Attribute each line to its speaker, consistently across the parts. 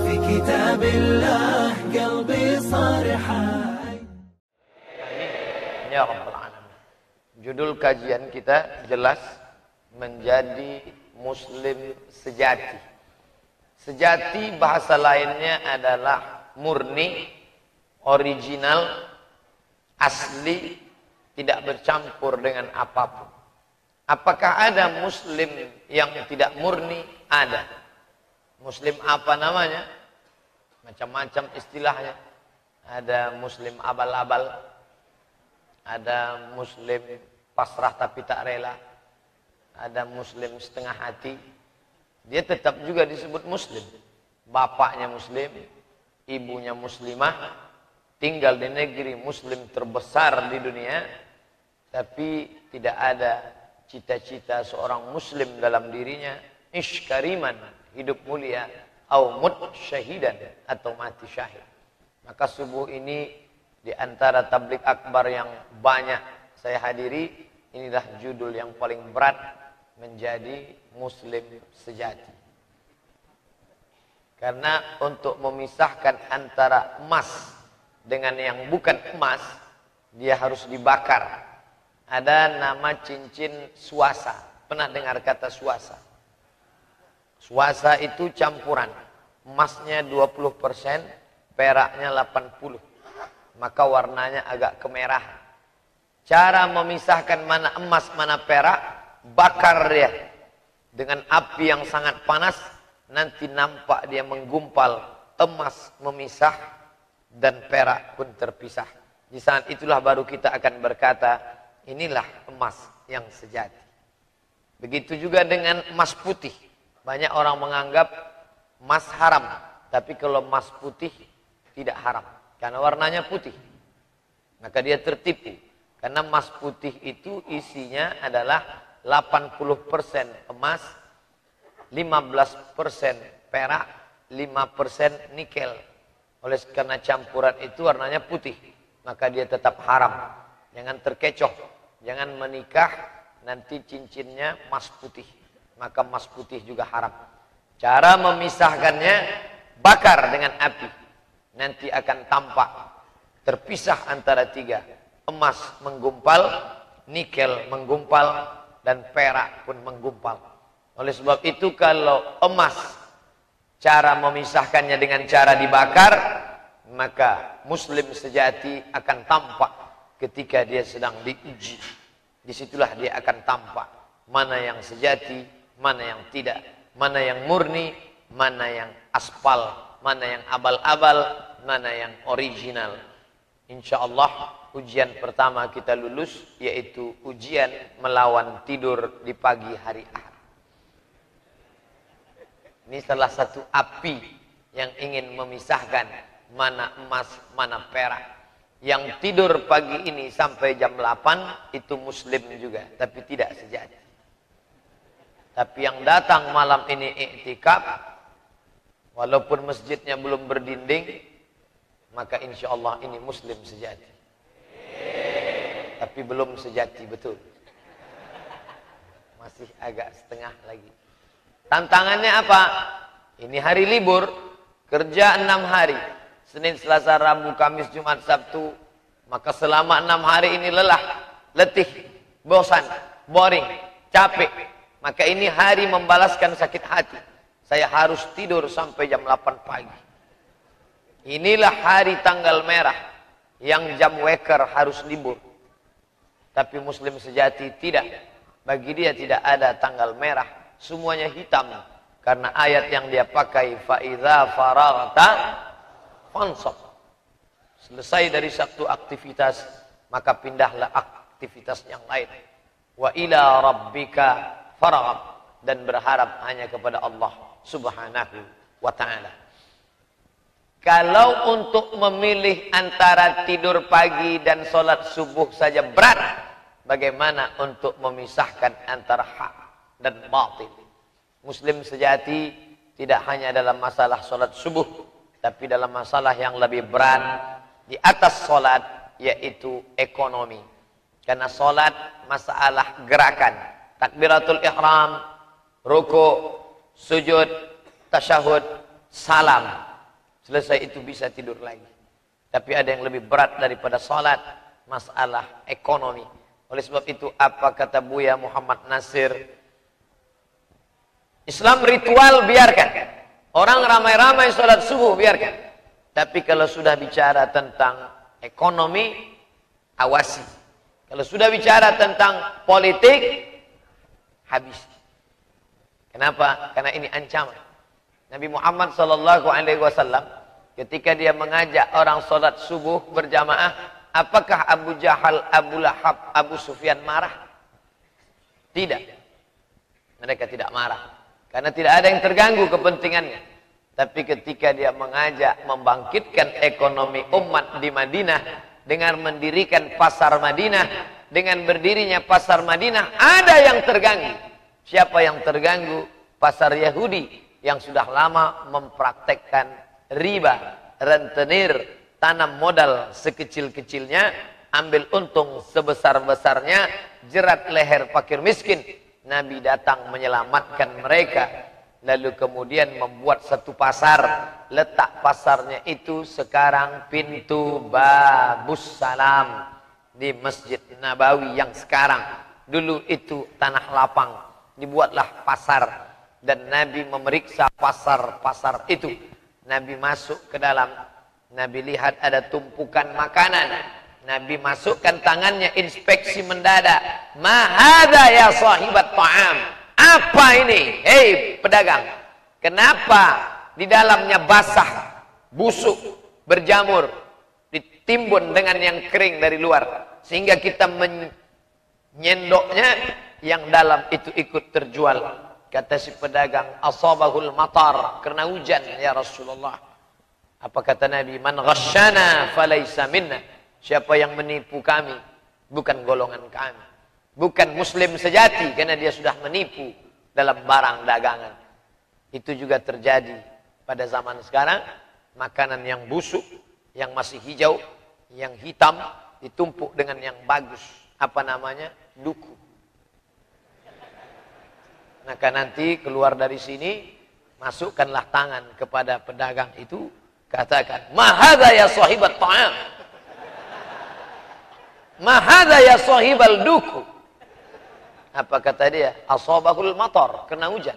Speaker 1: في كتاب الله قلبي صار حي.
Speaker 2: Ya Rabbal Alamin. Judul kajian kita jelas, menjadi muslim sejati. Sejati bahasa lainnya adalah murni, original, asli, tidak bercampur dengan apapun. Apakah ada muslim yang tidak murni? Ada. Muslim apa namanya? Macam-macam istilahnya. Ada muslim abal-abal, ada muslim pasrah tapi tak rela, ada muslim setengah hati. Dia tetap juga disebut muslim. Bapaknya muslim, ibunya muslimah, tinggal di negeri muslim terbesar di dunia, tapi tidak ada cita-cita seorang muslim dalam dirinya, ish kariman, hidup mulia, au mut syahidan, atau mati syahid. Maka subuh ini di antara tablik akbar yang banyak saya hadiri, inilah judul yang paling berat, menjadi muslim sejati. Karena untuk memisahkan antara emas dengan yang bukan emas, dia harus dibakar. Ada nama cincin swasa. Pernah dengar kata swasa? Swasa itu campuran. Emasnya 20%, peraknya 80%. Maka warnanya agak kemerahan. Cara memisahkan mana emas, mana perak, bakar dia. Dengan api yang sangat panas, nanti nampak dia menggumpal. Emas memisah dan perak pun terpisah. Di saat itulah baru kita akan berkata, inilah emas yang sejati. Begitu juga dengan emas putih. Banyak orang menganggap emas haram. Tapi kalau emas putih tidak haram. Karena warnanya putih. Maka dia tertipu. Karena emas putih itu isinya adalah 80% emas, 15% perak, 5% nikel. Oleh karena campuran itu warnanya putih. Maka dia tetap haram. Jangan terkecoh. Jangan menikah, nanti cincinnya emas putih. Maka emas putih juga haram. Cara memisahkannya, bakar dengan api. Nanti akan tampak terpisah antara tiga. Emas menggumpal, nikel menggumpal, dan perak pun menggumpal. Oleh sebab itu kalau emas, cara memisahkannya dengan cara dibakar, maka muslim sejati akan tampak ketika dia sedang diuji. Disitulah dia akan tampak mana yang sejati, mana yang tidak, mana yang murni, mana yang aspal, mana yang abal-abal, mana yang original. Insya Allah ujian pertama kita lulus, yaitu ujian melawan tidur di pagi hari Ahad. Ini salah satu api yang ingin memisahkan mana emas, mana perak. Yang tidur pagi ini sampai jam 8 itu muslim juga, tapi tidak sejati. Tapi yang datang malam ini iktikaf, walaupun masjidnya belum berdinding, maka insya Allah ini muslim sejati. Tapi belum sejati betul. Masih agak setengah lagi. Tantangannya apa? Ini hari libur, kerja 6 hari. Senin, Selasa, Rabu, Kamis, Jumat, Sabtu. Maka selama 6 hari ini lelah, letih, bosan, boring, capek. Maka ini hari membalaskan sakit hati. Saya harus tidur sampai jam 8 pagi. Inilah hari tanggal merah yang jam waker harus libur. Tapi muslim sejati tidak. Bagi dia tidak ada tanggal merah. Semuanya hitam. Karena ayat yang dia pakai, فَإِذَا فَرَغْتَ fansab. Selesai dari satu aktivitas, maka pindahlah aktivitas yang lain. Wa ila rabbika farghab, dan berharap hanya kepada Allah Subhanahu wa taala. Kalau untuk memilih antara tidur pagi dan sholat subuh saja berat, bagaimana untuk memisahkan antara hak dan batil? Muslim sejati tidak hanya dalam masalah sholat subuh, tapi dalam masalah yang lebih berat, di atas sholat yaitu ekonomi. Karena sholat masalah gerakan. Takbiratul ihram, ruku, sujud, tasyahud, salam. Selesai itu bisa tidur lagi. Tapi ada yang lebih berat daripada sholat, masalah ekonomi. Oleh sebab itu apa kata Buya Muhammad Nasir? Islam ritual biarkan. Orang ramai-ramai sholat subuh biarkan. Tapi kalau sudah bicara tentang ekonomi, awasi. Kalau sudah bicara tentang politik, habis. Kenapa? Karena ini ancaman. Nabi Muhammad SAW ketika dia mengajak orang sholat subuh berjamaah, apakah Abu Jahal, Abu Lahab, Abu Sufyan marah? Tidak. Mereka tidak marah. Karena tidak ada yang terganggu kepentingannya. Tapi ketika dia mengajak membangkitkan ekonomi umat di Madinah dengan mendirikan pasar Madinah, dengan berdirinya pasar Madinah, ada yang terganggu. Siapa yang terganggu? Pasar Yahudi yang sudah lama mempraktekkan riba, rentenir, tanam modal sekecil-kecilnya, ambil untung sebesar-besarnya, jerat leher fakir miskin. Nabi datang menyelamatkan mereka. Lalu kemudian membuat satu pasar. Letak pasarnya itu sekarang pintu Babus Salam di Masjid Nabawi yang sekarang. Dulu itu tanah lapang. Dibuatlah pasar. Dan Nabi memeriksa pasar-pasar itu. Nabi masuk ke dalam. Nabi lihat ada tumpukan makanan. Nabi masukkan tangannya, inspeksi mendadak. Ma hadza ya sahibat ta'am. Apa ini? Hei pedagang. Kenapa di dalamnya basah, busuk, berjamur, ditimbun dengan yang kering dari luar. Sehingga kita menyendoknya, yang dalam itu ikut terjual. Kata si pedagang, asabahul matar. Karena hujan ya Rasulullah. Apa kata Nabi? Man ghasyana falaysa minna. Siapa yang menipu kami, bukan golongan kami. Bukan muslim sejati, karena dia sudah menipu dalam barang dagangan. Itu juga terjadi pada zaman sekarang. Makanan yang busuk, yang masih hijau, yang hitam, ditumpuk dengan yang bagus. Apa namanya? Duku. Maka nanti keluar dari sini, masukkanlah tangan kepada pedagang itu, katakan, ma hadza ya sahibat ta'am. Ma hadza ya sahibal duku. Apa kata dia? Asabahul matar, kena hujan.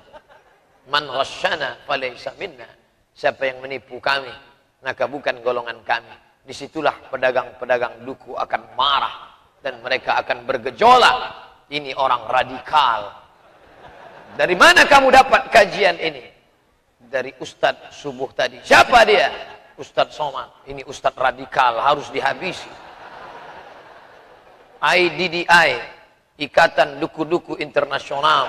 Speaker 2: Man ghasyana falaysa minna. Siapa yang menipu kami, maka bukan golongan kami. Disitulah pedagang-pedagang duku akan marah dan mereka akan bergejolak. Ini orang radikal. Dari mana kamu dapat kajian ini? Dari Ustadz subuh tadi. Siapa dia? Ustadz Somad. Ini Ustadz radikal, harus dihabisi. IDDI, Ikatan Duku-Duku Internasional,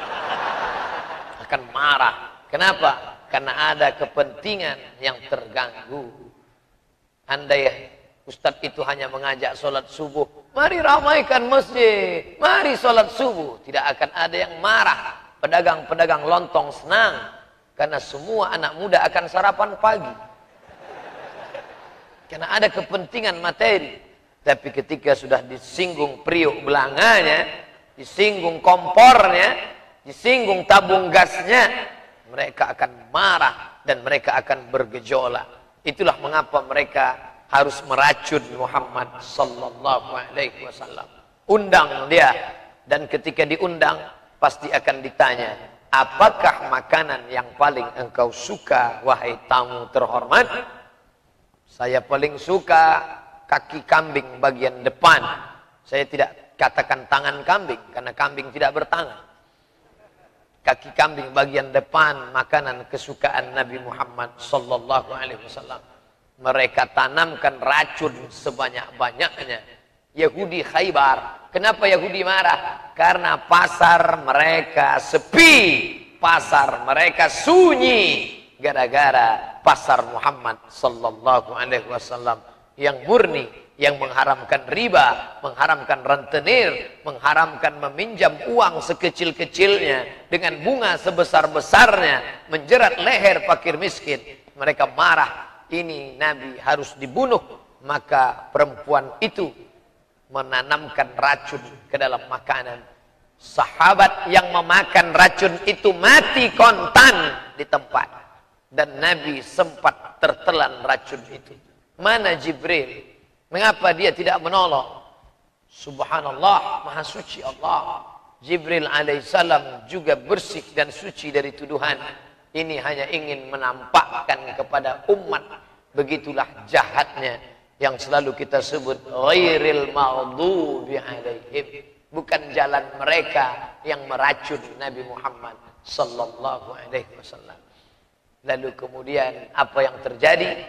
Speaker 2: akan marah. Kenapa? Karena ada kepentingan yang terganggu. Andai Ustadz itu hanya mengajak sholat subuh, mari ramaikan masjid, mari sholat subuh, tidak akan ada yang marah. Pedagang-pedagang lontong senang, karena semua anak muda akan sarapan pagi. Karena ada kepentingan materi. Tapi ketika sudah disinggung periuk belanganya, disinggung kompornya, disinggung tabung gasnya, mereka akan marah dan mereka akan bergejolak. Itulah mengapa mereka harus meracun Muhammad sallallahu alaihi wasallam. Undang dia, dan ketika diundang pasti akan ditanya, apakah makanan yang paling engkau suka wahai tamu terhormat? Saya paling suka kaki kambing bagian depan. Saya tidak katakan tangan kambing, karena kambing tidak bertangan. Kaki kambing bagian depan, makanan kesukaan Nabi Muhammad sallallahu alaihi wasallam. Mereka tanamkan racun sebanyak-banyaknya. Yahudi Khaybar. Kenapa Yahudi marah? Karena pasar mereka sepi, pasar mereka sunyi, gara-gara pasar Muhammad sallallahu alaihi wasallam yang murni, yang mengharamkan riba, mengharamkan rentenir, mengharamkan meminjam uang sekecil-kecilnya dengan bunga sebesar-besarnya, menjerat leher fakir miskin. Mereka marah, ini Nabi harus dibunuh maka perempuan itu menanamkan racun ke dalam makanan. Sahabat yang memakan racun itu mati kontan di tempat. Dan Nabi sempat tertelan racun itu. Mana Jibril? Mengapa dia tidak menolong? Subhanallah, maha suci Allah. Jibril alaihissalam juga bersih dan suci dari tuduhan. Ini hanya ingin menampakkan kepada umat. Begitulah jahatnya yang selalu kita sebut ghairil maghdubi alaihim. Bukan jalan mereka yang meracun Nabi Muhammad sallallahu alaihi wasallam. Lalu kemudian apa yang terjadi?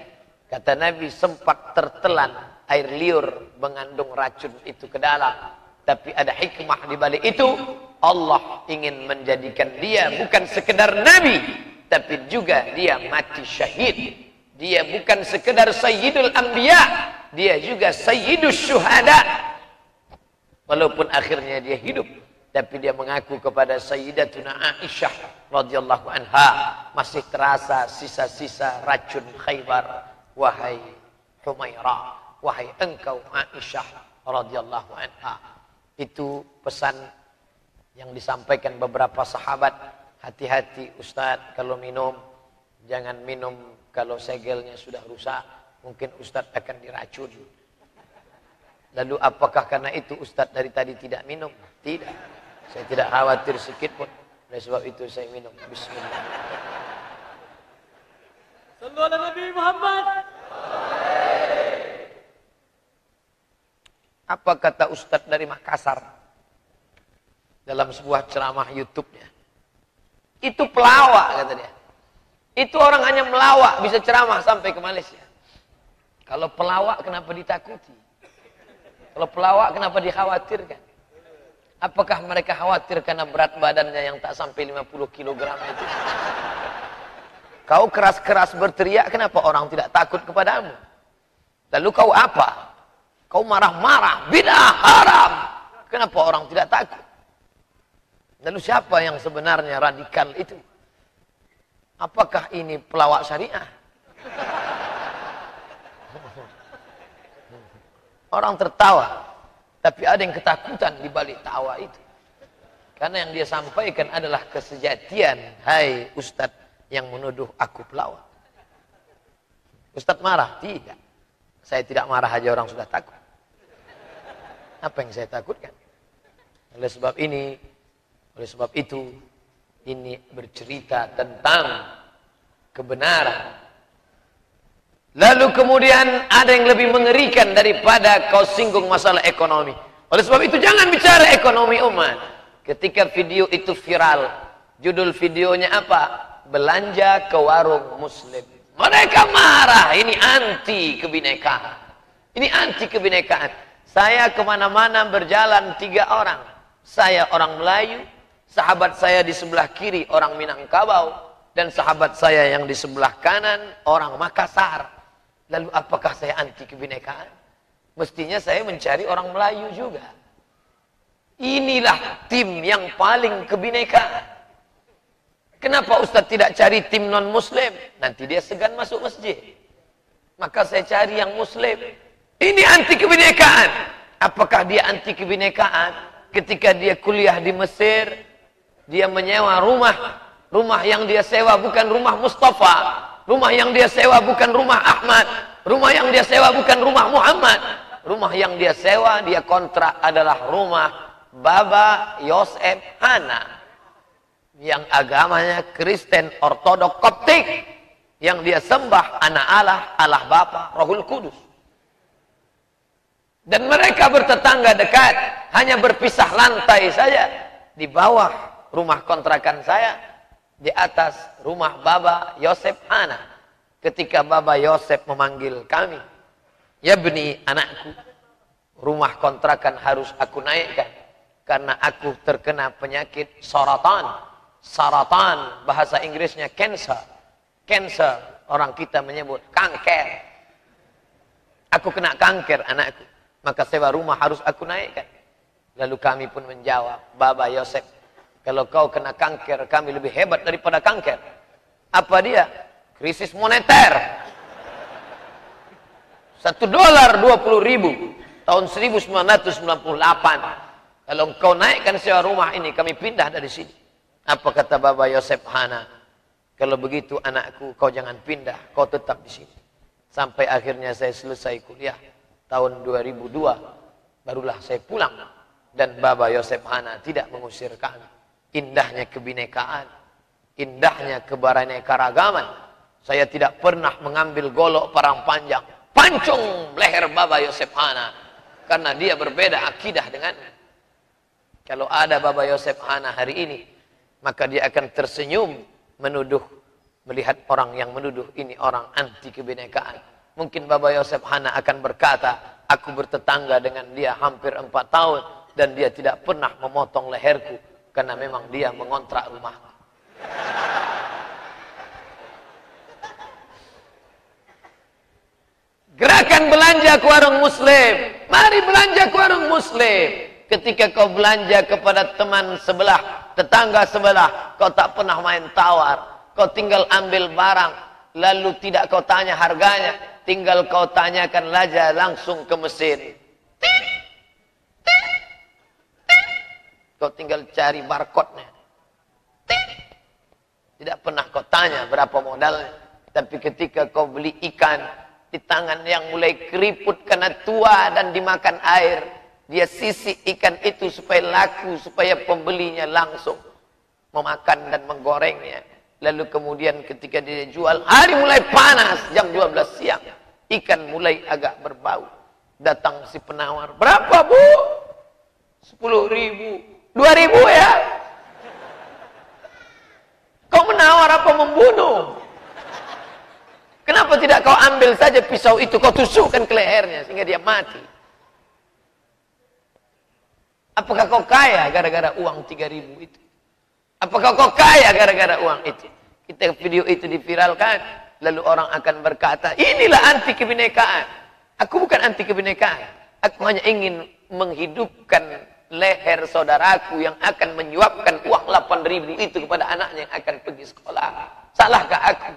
Speaker 2: Kata Nabi sempat tertelan air liur mengandung racun itu ke dalam. Tapi ada hikmah di balik itu. Allah ingin menjadikan dia bukan sekedar Nabi, tapi juga dia mati syahid. Dia bukan sekedar Sayyidul Anbiya, dia juga Sayyidus Syuhada. Walaupun akhirnya dia hidup, tapi dia mengaku kepada Sayyidatuna Aisyah radhiyallahu anha, masih terasa sisa-sisa racun Khaybar. Wahai Humairah, wahai engkau Aisyah radhiyallahu anha. Itu pesan yang disampaikan beberapa sahabat. Hati-hati Ustadz kalau minum, jangan minum kalau segelnya sudah rusak, mungkin Ustadz akan diracun. Lalu apakah karena itu Ustadz dari tadi tidak minum? Tidak, saya tidak khawatir sedikit pun. Oleh sebab itu saya minum. Bismillah.
Speaker 1: Sallu ala Nabi Muhammad.
Speaker 2: Apa kata Ustadz dari Makassar dalam sebuah ceramah YouTube-nya? Itu pelawak kata dia. Itu orang hanya melawak bisa ceramah sampai ke Malaysia. Kalau pelawak kenapa ditakuti? Kalau pelawak kenapa dikhawatirkan? Apakah mereka khawatir karena berat badannya yang tak sampai 50 kg itu? Kau keras-keras berteriak, kenapa orang tidak takut kepadamu? Lalu kau apa? Kau marah-marah, bid'ah haram. Kenapa orang tidak takut? Lalu siapa yang sebenarnya radikal itu? Apakah ini pelawak syariah? Orang tertawa, tapi ada yang ketakutan di balik tawa itu. Karena yang dia sampaikan adalah kesejatian. Hai Ustadz yang menuduh aku pelawak. Ustadz marah? Tidak. Saya tidak marah aja orang sudah takut. Apa yang saya takutkan? Oleh sebab ini, oleh sebab itu, ini bercerita tentang kebenaran. Lalu kemudian ada yang lebih mengerikan daripada kau singgung masalah ekonomi. Oleh sebab itu jangan bicara ekonomi umat. Ketika video itu viral, judul videonya apa? Belanja ke warung muslim. Mereka marah, ini anti kebinekaan. Ini anti kebinekaan. Saya kemana-mana berjalan 3 orang. Saya orang Melayu, sahabat saya di sebelah kiri orang Minangkabau, dan sahabat saya yang di sebelah kanan orang Makassar. Lalu apakah saya anti kebinekaan? Mestinya saya mencari orang Melayu juga. Inilah tim yang paling kebinekaan. Kenapa Ustaz tidak cari tim non-muslim? Nanti dia segan masuk masjid. Maka saya cari yang muslim. Ini anti kebinekaan. Apakah dia anti kebinekaan? Ketika dia kuliah di Mesir, dia menyewa rumah. Rumah yang dia sewa bukan rumah Mustafa. Rumah yang dia sewa bukan rumah Ahmad. Rumah yang dia sewa bukan rumah Muhammad. Rumah yang dia sewa, dia kontrak adalah rumah Baba Yosef Hana. Yang agamanya Kristen Ortodok Koptik. Yang dia sembah anak Allah, Allah Bapa, Rohul Kudus. Dan mereka bertetangga dekat, hanya berpisah lantai saja. Di bawah rumah kontrakan saya, di atas rumah Baba Yosef Ana. Ketika Baba Yosef memanggil kami, ya beni anakku, rumah kontrakan harus aku naikkan. Karena aku terkena penyakit saratan. Saratan, bahasa Inggrisnya cancer. Cancer, orang kita menyebut kanker. Aku kena kanker anakku. Maka sewa rumah harus aku naikkan. Lalu kami pun menjawab, Baba Yosef, kalau kau kena kanker, kami lebih hebat daripada kanker. Apa dia? Krisis moneter. $1 20.000 tahun 1998. Kalau engkau naikkan sewa rumah ini, kami pindah dari sini. Apa kata Baba Yosef Hana? Kalau begitu anakku, kau jangan pindah, kau tetap di sini. Sampai akhirnya saya selesai kuliah tahun 2002, barulah saya pulang. Dan Baba Yosef Hana tidak mengusir kami. Indahnya kebinekaan, indahnya keberaneka-ragaman. Saya tidak pernah mengambil golok parang panjang, pancung leher Baba Yosef Hana, karena dia berbeda akidah dengan. Kalau ada Baba Yosef Hana hari ini, maka dia akan tersenyum menuduh, melihat orang yang menuduh ini orang anti kebinekaan. Mungkin Baba Yosef Hana akan berkata, aku bertetangga dengan dia hampir 4 tahun dan dia tidak pernah memotong leherku karena memang dia mengontrak rumahku. Gerakan belanja ke warung muslim. Mari belanja ke warung muslim. Ketika kau belanja kepada teman sebelah, tetangga sebelah, kau tak pernah main tawar. Kau tinggal ambil barang, lalu tidak kau tanya harganya. Tinggal kau tanyakan saja langsung ke mesin. Kau tinggal cari barcode-nya. Tidak pernah kau tanya berapa modalnya. Tapi ketika kau beli ikan di tangan yang mulai keriput karena tua dan dimakan air, dia sisik ikan itu supaya laku, supaya pembelinya langsung memakan dan menggorengnya. Lalu kemudian ketika dia jual, hari mulai panas, jam 12 siang, ikan mulai agak berbau. Datang si penawar, berapa bu? 10.000, 2.000 ya? Kau menawar apa membunuh? Kenapa tidak kau ambil saja pisau itu, kau tusukkan ke lehernya sehingga dia mati? Apakah kau kaya gara-gara uang 3.000 itu? Apakah kau kaya gara-gara uang itu? Kita video itu diviralkan, lalu orang akan berkata, inilah anti kebinekaan. Aku bukan anti kebinekaan. Aku hanya ingin menghidupkan leher saudaraku yang akan menyuapkan uang 8.000 itu kepada anaknya yang akan pergi sekolah. Salahkah aku?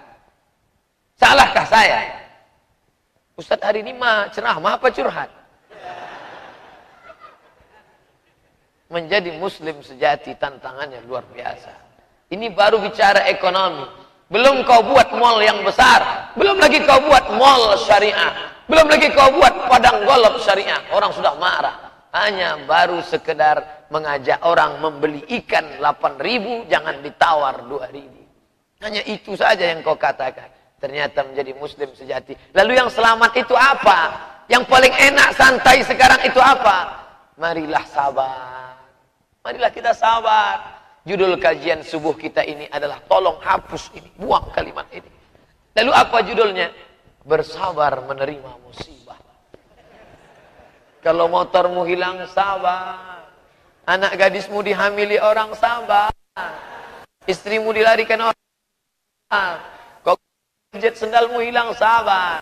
Speaker 2: Salahkah saya? Ustaz hari ini mah ceramah apa curhat? Menjadi muslim sejati tantangannya luar biasa. Ini baru bicara ekonomi. Belum kau buat mall yang besar. Belum lagi kau buat mall syariah. Belum lagi kau buat padang golf syariah. Orang sudah marah. Hanya baru sekedar mengajak orang membeli ikan 8.000, jangan ditawar 2.000. Hanya itu saja yang kau katakan. Ternyata menjadi muslim sejati. Lalu yang selamat itu apa? Yang paling enak santai sekarang itu apa? Marilah sabar. Marilah kita sabar. Judul kajian subuh kita ini adalah tolong hapus ini, buang kalimat ini. Lalu apa judulnya? Bersabar menerima musibah. Kalau motormu hilang, sabar. Anak gadismu dihamili orang, sabar. Istrimu dilarikan orang, kau jet sendalmu hilang, sabar.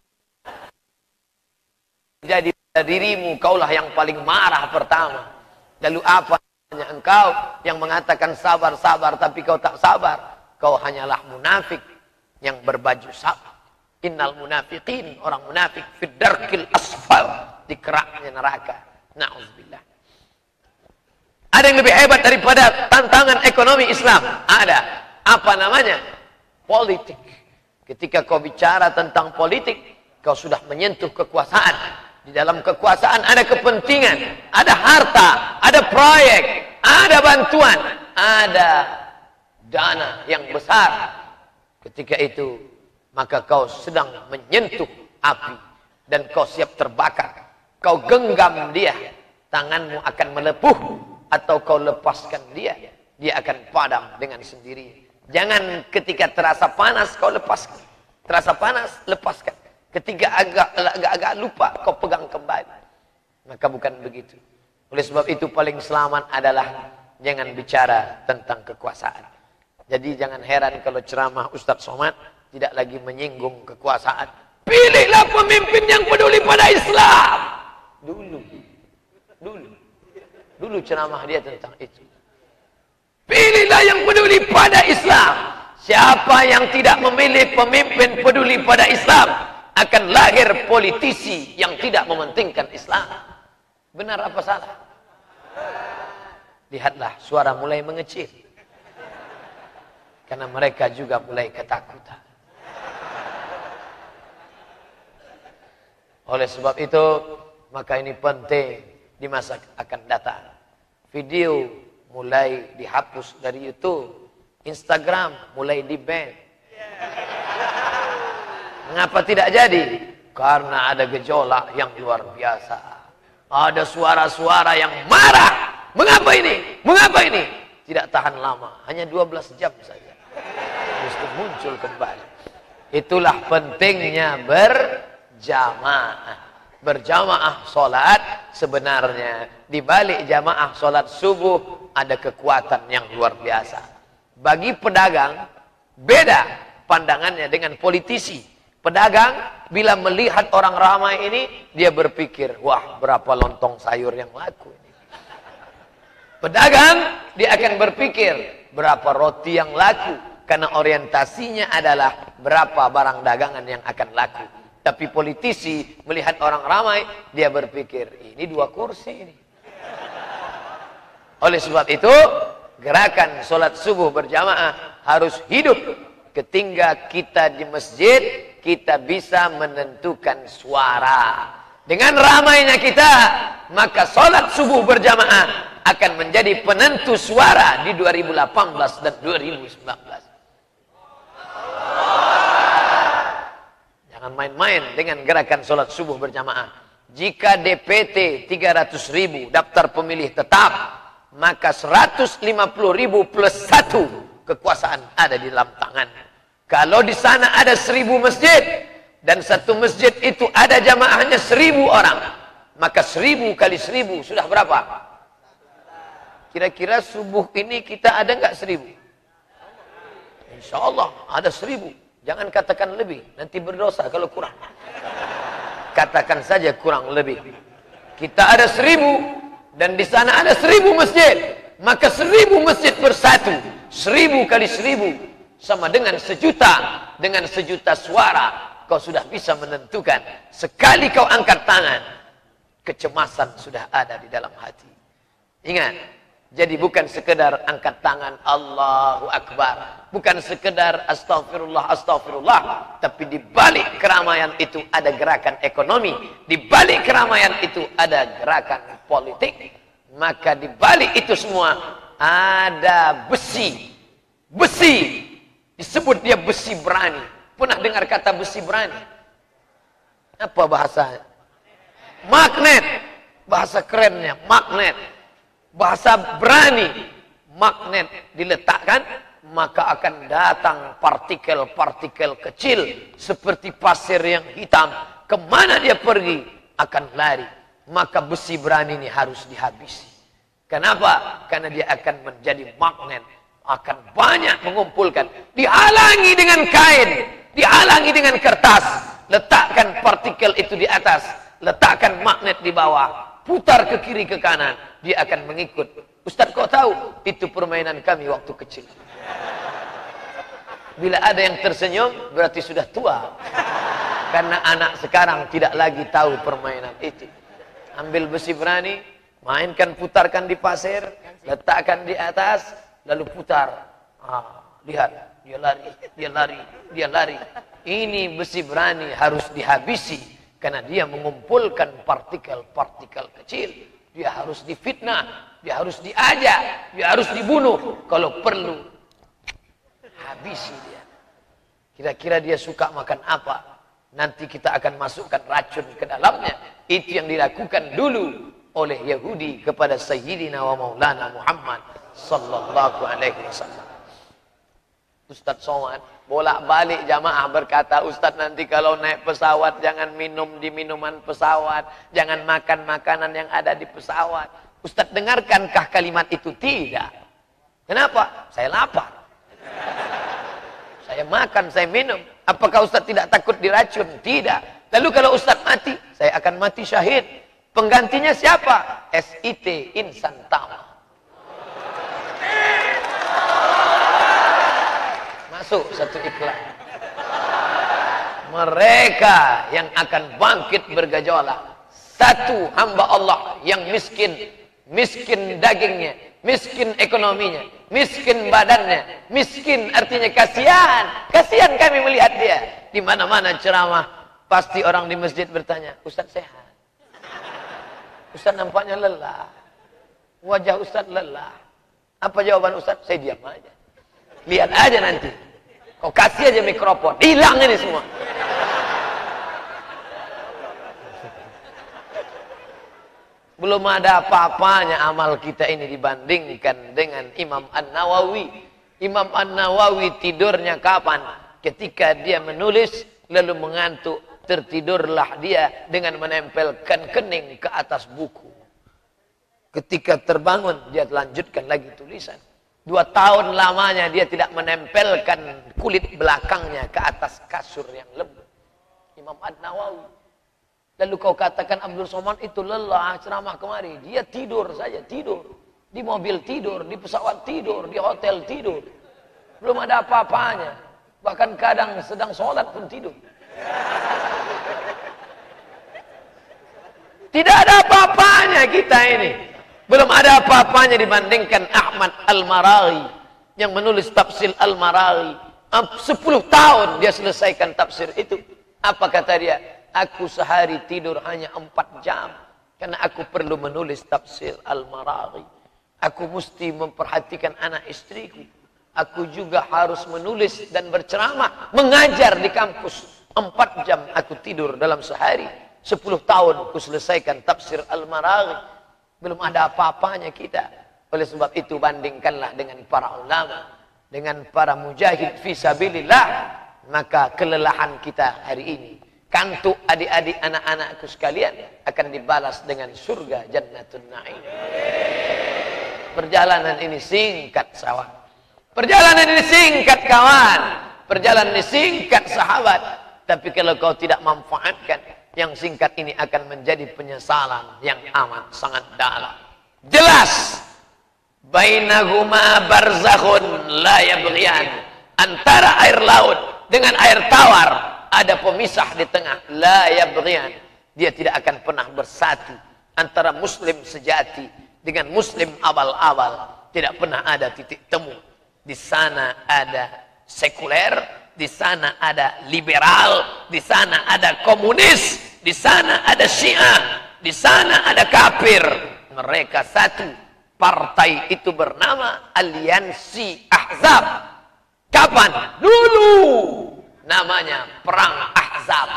Speaker 2: Jadi dirimu, kaulah yang paling marah pertama. Lalu apa? Hanya engkau yang mengatakan sabar-sabar tapi kau tak sabar. Kau hanyalah munafik yang berbaju sabar. Innal munafiqin, orang munafik fid darkil asfal, di keraknya neraka. Na'udzubillah. Ada yang lebih hebat daripada tantangan ekonomi Islam? Ada. Apa namanya? Politik. Ketika kau bicara tentang politik, kau sudah menyentuh kekuasaan. Di dalam kekuasaan ada kepentingan, ada harta, ada proyek, ada bantuan, ada dana yang besar. Ketika itu, maka kau sedang menyentuh api dan kau siap terbakar. Kau genggam dia, tanganmu akan melepuh, atau kau lepaskan dia, dia akan padam dengan sendiri. Jangan ketika terasa panas kau lepaskan. Terasa panas, lepaskan. Ketika agak lupa, kau pegang kembali. Maka bukan begitu. Oleh sebab itu paling selamat adalah jangan bicara tentang kekuasaan. Jadi jangan heran kalau ceramah Ustadz Somad tidak lagi menyinggung kekuasaan. Pilihlah pemimpin yang peduli pada Islam. Dulu ceramah dia tentang itu. Pilihlah yang peduli pada Islam. Siapa yang tidak memilih pemimpin peduli pada Islam, akan lahir politisi yang tidak mementingkan Islam. Benar apa salah? Lihatlah, suara mulai mengecil. Karena mereka juga mulai ketakutan. Oleh sebab itu, maka ini penting di masa akan datang. Video mulai dihapus dari YouTube, Instagram mulai di-ban. Mengapa tidak jadi? Karena ada gejolak yang luar biasa. Ada suara-suara yang marah. Mengapa ini? Mengapa ini? Tidak tahan lama, hanya 12 jam saja. Mesti muncul kembali. Itulah pentingnya berjamaah. Berjamaah solat sebenarnya di balik jamaah solat subuh ada kekuatan yang luar biasa. Bagi pedagang beda pandangannya dengan politisi. Pedagang bila melihat orang ramai ini dia berpikir, wah berapa lontong sayur yang laku ini. Pedagang dia akan berpikir berapa roti yang laku karena orientasinya adalah berapa barang dagangan yang akan laku. Tapi politisi melihat orang ramai, dia berpikir, ini 2 kursi ini. Oleh sebab itu, gerakan sholat subuh berjamaah harus hidup. Ketika kita di masjid, kita bisa menentukan suara. Dengan ramainya kita, maka sholat subuh berjamaah akan menjadi penentu suara di 2018 dan 2019. Jangan main-main dengan gerakan sholat subuh berjamaah. Jika DPT 300.000 daftar pemilih tetap, maka 150.000 plus 1 kekuasaan ada di dalam tangan. Kalau di sana ada 1.000 masjid dan satu masjid itu ada jamaahnya 1.000 orang, maka 1.000 kali 1.000 sudah berapa? Kira-kira subuh ini kita ada nggak 1.000? Insya Allah ada 1.000. Jangan katakan lebih, nanti berdosa kalau kurang. Katakan saja kurang lebih. Kita ada 1.000 dan di sana ada 1.000 masjid, maka 1.000 masjid bersatu. 1.000 kali 1.000 sama dengan 1 juta. Dengan 1 juta suara kau sudah bisa menentukan. Sekali kau angkat tangan, kecemasan sudah ada di dalam hati. Ingat. Jadi bukan sekedar angkat tangan Allahu Akbar. Bukan sekedar astagfirullah, astagfirullah. Tapi di balik keramaian itu ada gerakan ekonomi. Di balik keramaian itu ada gerakan politik. Maka di balik itu semua ada besi. Besi. Disebut dia besi berani. Pernah dengar kata besi berani? Apa bahasanya? Magnet. Bahasa kerennya, magnet. Bahasa berani, magnet diletakkan, maka akan datang partikel-partikel kecil seperti pasir yang hitam. Kemana dia pergi, akan lari. Maka besi berani ini harus dihabisi. Kenapa? Karena dia akan menjadi magnet, akan banyak mengumpulkan. Dihalangi dengan kain, dihalangi dengan kertas. Letakkan partikel itu di atas, letakkan magnet di bawah. Putar ke kiri ke kanan, dia akan mengikut. Ustaz, kau tahu? Itu permainan kami waktu kecil. Bila ada yang tersenyum, berarti sudah tua. Karena anak sekarang tidak lagi tahu permainan itu. Ambil besi berani, mainkan, putarkan di pasir, letakkan di atas, lalu putar. Lihat, dia lari, dia lari, dia lari. Ini besi berani harus dihabisi. Karena dia mengumpulkan partikel-partikel kecil. Dia harus difitnah. Dia harus diajak. Dia harus dibunuh. Kalau perlu. Habisi dia. Kira-kira dia suka makan apa? Nanti kita akan masukkan racun ke dalamnya. Itu yang dilakukan dulu oleh Yahudi kepada Sayyidina wa Maulana Muhammad sallallahu alaihi wasallam. Ustaz Somad bolak-balik jamaah berkata, Ustaz nanti kalau naik pesawat jangan minum di minuman pesawat, jangan makan makanan yang ada di pesawat. Ustaz dengarkankah kalimat itu? Tidak. Kenapa? Saya lapar. Saya makan, saya minum. Apakah Ustaz tidak takut diracun? Tidak. Lalu kalau Ustaz mati, saya akan mati syahid. Penggantinya siapa? SIT, Insan Tama. Masuk satu iklan. mereka yang akan bangkit bergejolak. Satu hamba Allah yang miskin, miskin dagingnya, miskin ekonominya, miskin badannya, miskin artinya kasihan. Kasihan kami melihat dia. Di mana-mana ceramah, pasti orang di masjid bertanya, Ustaz sehat? Ustaz nampaknya lelah. Wajah Ustaz lelah. Apa jawaban Ustaz? Saya diam aja. Lihat aja nanti. Kau kasih aja mikrofon, hilang ini semua. Belum ada apa-apanya amal kita ini dibandingkan dengan Imam An-Nawawi. Imam An-Nawawi tidurnya kapan? Ketika dia menulis lalu mengantuk, tertidurlah dia dengan menempelkan kening ke atas buku. Ketika terbangun dia lanjutkan lagi tulisan. 2 tahun lamanya dia tidak menempelkan kulit belakangnya ke atas kasur yang lembut. Imam An-Nawawi. Lalu kau katakan Abdul Somad itu lelah ceramah kemari. Dia tidur saja, tidur. Di mobil tidur, di pesawat tidur, di hotel tidur. Belum ada apa-apanya. Bahkan kadang sedang sholat pun tidur. Tidak ada apa-apanya kita ini. Belum ada apa-apanya dibandingkan Ahmad Al-Maraghi yang menulis tafsir Al-Maraghi. 10 tahun dia selesaikan tafsir itu. Apa kata dia? Aku sehari tidur hanya 4 jam. Karena aku perlu menulis tafsir Al-Maraghi. Aku mesti memperhatikan anak istriku. Aku juga harus menulis dan berceramah. Mengajar di kampus. 4 jam aku tidur dalam sehari. 10 tahun aku selesaikan tafsir Al-Maraghi. Belum ada apa-apanya kita. Oleh sebab itu bandingkanlah dengan para ulama. Dengan para mujahid fisabilillah. Maka kelelahan kita hari ini. Kantuk adik-adik anak-anakku sekalian akan dibalas dengan surga Jannatun Na'im. Perjalanan ini singkat sahabat. Perjalanan ini singkat kawan. Perjalanan ini singkat sahabat. Tapi kalau kau tidak manfaatkan, yang singkat ini akan menjadi penyesalan yang amat sangat dalam. Jelas. Bainahuma barzakhun la yabghiyan. Antara air laut dengan air tawar. Ada pemisah di tengah. La yabghiyan. Dia tidak akan pernah bersatu. Antara muslim sejati dengan muslim abal-abal. Tidak pernah ada titik temu. Di sana ada sekuler. Di sana ada liberal. Di sana ada komunis. Di sana ada syiah. Di sana ada kafir. Mereka satu. Partai itu bernama Aliansi Ahzab. Kapan? Dulu. Namanya Perang Ahzab.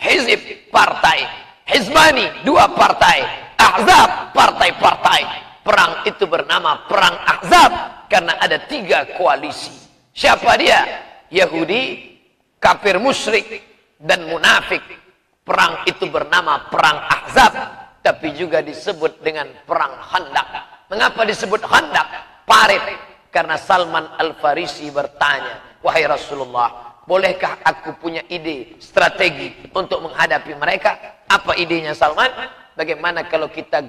Speaker 2: Hizib partai. Hizbani 2 partai. Ahzab partai-partai. Perang itu bernama Perang Ahzab. Karena ada 3 koalisi. Siapa dia? Yahudi, kafir musyrik, dan munafik. Perang itu bernama Perang Ahzab. Tapi juga disebut dengan Perang Khandaq. Mengapa disebut Khandaq? Parit. Karena Salman Al-Farisi bertanya, wahai Rasulullah, bolehkah aku punya ide, strategi untuk menghadapi mereka? Apa idenya Salman? Bagaimana kalau kita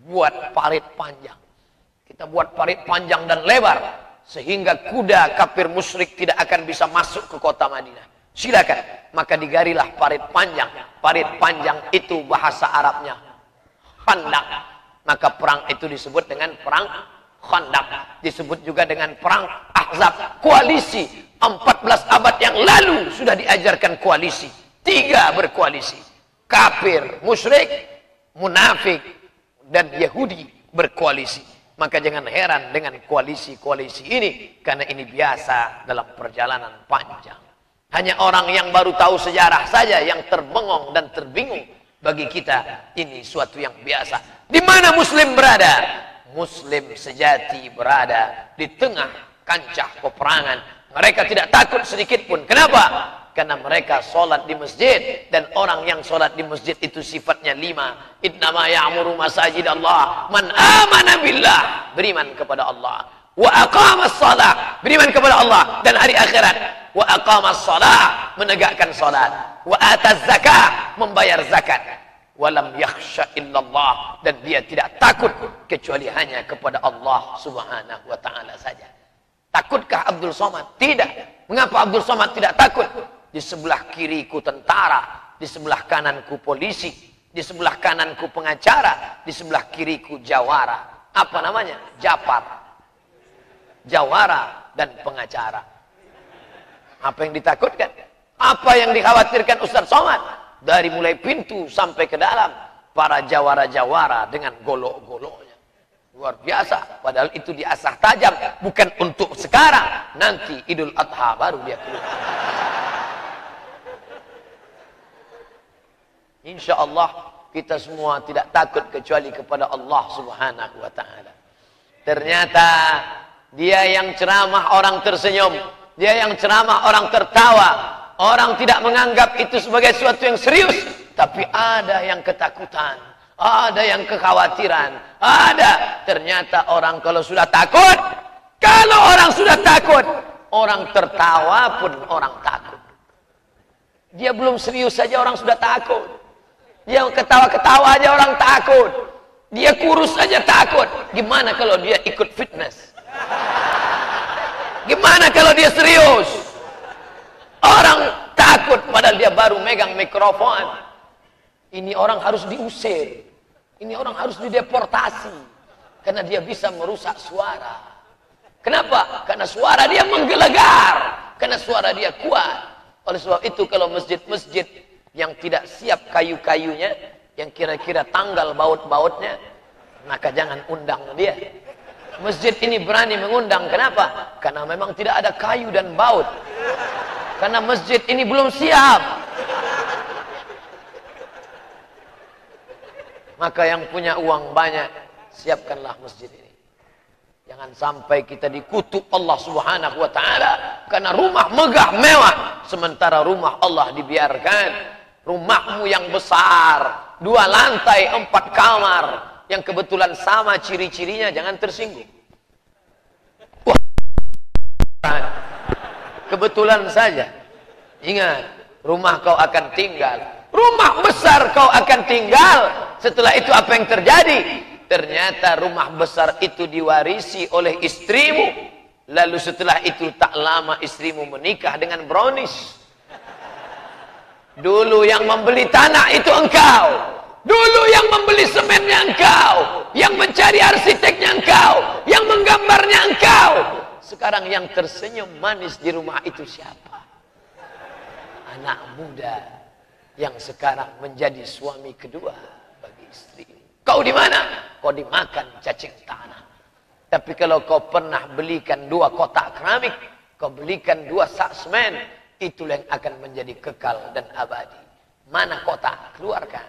Speaker 2: buat parit panjang? Kita buat parit panjang dan lebar. Sehingga kuda kafir musyrik tidak akan bisa masuk ke kota Madinah. Silakan. Maka digarilah parit panjang. Parit panjang itu bahasa Arabnya Khandaq. Maka perang itu disebut dengan perang Khandaq. Disebut juga dengan perang Ahzab. Koalisi. 14 abad yang lalu sudah diajarkan koalisi. 3 berkoalisi. Kafir, musyrik, munafik, dan Yahudi berkoalisi. Maka jangan heran dengan koalisi-koalisi ini. Karena ini biasa dalam perjalanan panjang. Hanya orang yang baru tahu sejarah saja yang terbengong dan terbingung. Bagi kita ini suatu yang biasa. Di mana Muslim berada? Muslim sejati berada di tengah kancah peperangan. Mereka tidak takut sedikit pun. Kenapa? Karena mereka sholat di masjid. Dan orang yang sholat di masjid itu sifatnya 5. Innama ya'muru masajid Allah man amana billah. Beriman kepada Allah. Wa aqamas salah. Beriman kepada Allah dan hari akhirat. Wa aqamas salah. Menegakkan sholat. Wa ataz zakah. Membayar zakat. Walam yakhsha illallah. Dan dia tidak takut kecuali hanya kepada Allah subhanahu wa ta'ala saja. Takutkah Abdul Somad? Tidak. Mengapa Abdul Somad tidak takut? di sebelah kiriku tentara, di sebelah kananku polisi, di sebelah kananku pengacara, di sebelah kiriku jawara. Apa namanya? Japar. Jawara dan pengacara. Apa yang ditakutkan? Apa yang dikhawatirkan Ustaz Somad? Dari mulai pintu sampai ke dalam, para jawara-jawara dengan golok-goloknya. Luar biasa. Padahal itu diasah tajam. Bukan untuk sekarang. Nanti Idul Adha baru dia keluar. Insya Allah kita semua tidak takut kecuali kepada Allah Subhanahu wa ta'ala. Ternyata dia yang ceramah orang tersenyum. Dia yang ceramah orang tertawa. Orang tidak menganggap itu sebagai sesuatu yang serius. Tapi ada yang ketakutan. Ada yang kekhawatiran. Ada. Ternyata orang kalau sudah takut. Kalau orang sudah takut. Orang tertawa pun orang takut. Dia belum serius saja orang sudah takut. Dia ketawa-ketawa aja orang takut. Dia kurus saja takut. Gimana kalau dia ikut fitness? Gimana kalau dia serius? Orang takut padahal dia baru megang mikrofon. Ini orang harus diusir. Ini orang harus dideportasi. Karena dia bisa merusak suara. Kenapa? Karena suara dia menggelegar. Karena suara dia kuat. Oleh sebab itu kalau masjid-masjid yang tidak siap kayu-kayunya, yang kira-kira tanggal baut-bautnya, maka jangan undang dia. Masjid ini berani mengundang. Kenapa? Karena memang tidak ada kayu dan baut. Karena masjid ini belum siap. Maka yang punya uang banyak, siapkanlah masjid ini. Jangan sampai kita dikutuk Allah Subhanahu wa ta'ala karena rumah megah mewah, sementara rumah Allah dibiarkan. Rumahmu yang besar, 2 lantai 4 kamar, yang kebetulan sama ciri-cirinya, jangan tersinggung. Wah, kebetulan saja. Ingat, rumah kau akan tinggal. Rumah besar kau akan tinggal. Setelah itu apa yang terjadi? Ternyata rumah besar itu diwarisi oleh istrimu. Lalu setelah itu tak lama istrimu menikah dengan brownies. Dulu yang membeli tanah itu engkau. Dulu yang membeli semennya engkau. Yang mencari arsiteknya engkau. Yang menggambarnya engkau. Sekarang yang tersenyum manis di rumah itu siapa? Anak muda yang sekarang menjadi suami kedua bagi istri. Kau di mana? Kau dimakan cacing tanah. Tapi kalau kau pernah belikan 2 kotak keramik, kau belikan 2 sak semen, itulah yang akan menjadi kekal dan abadi. Mana kotak? Keluarkan.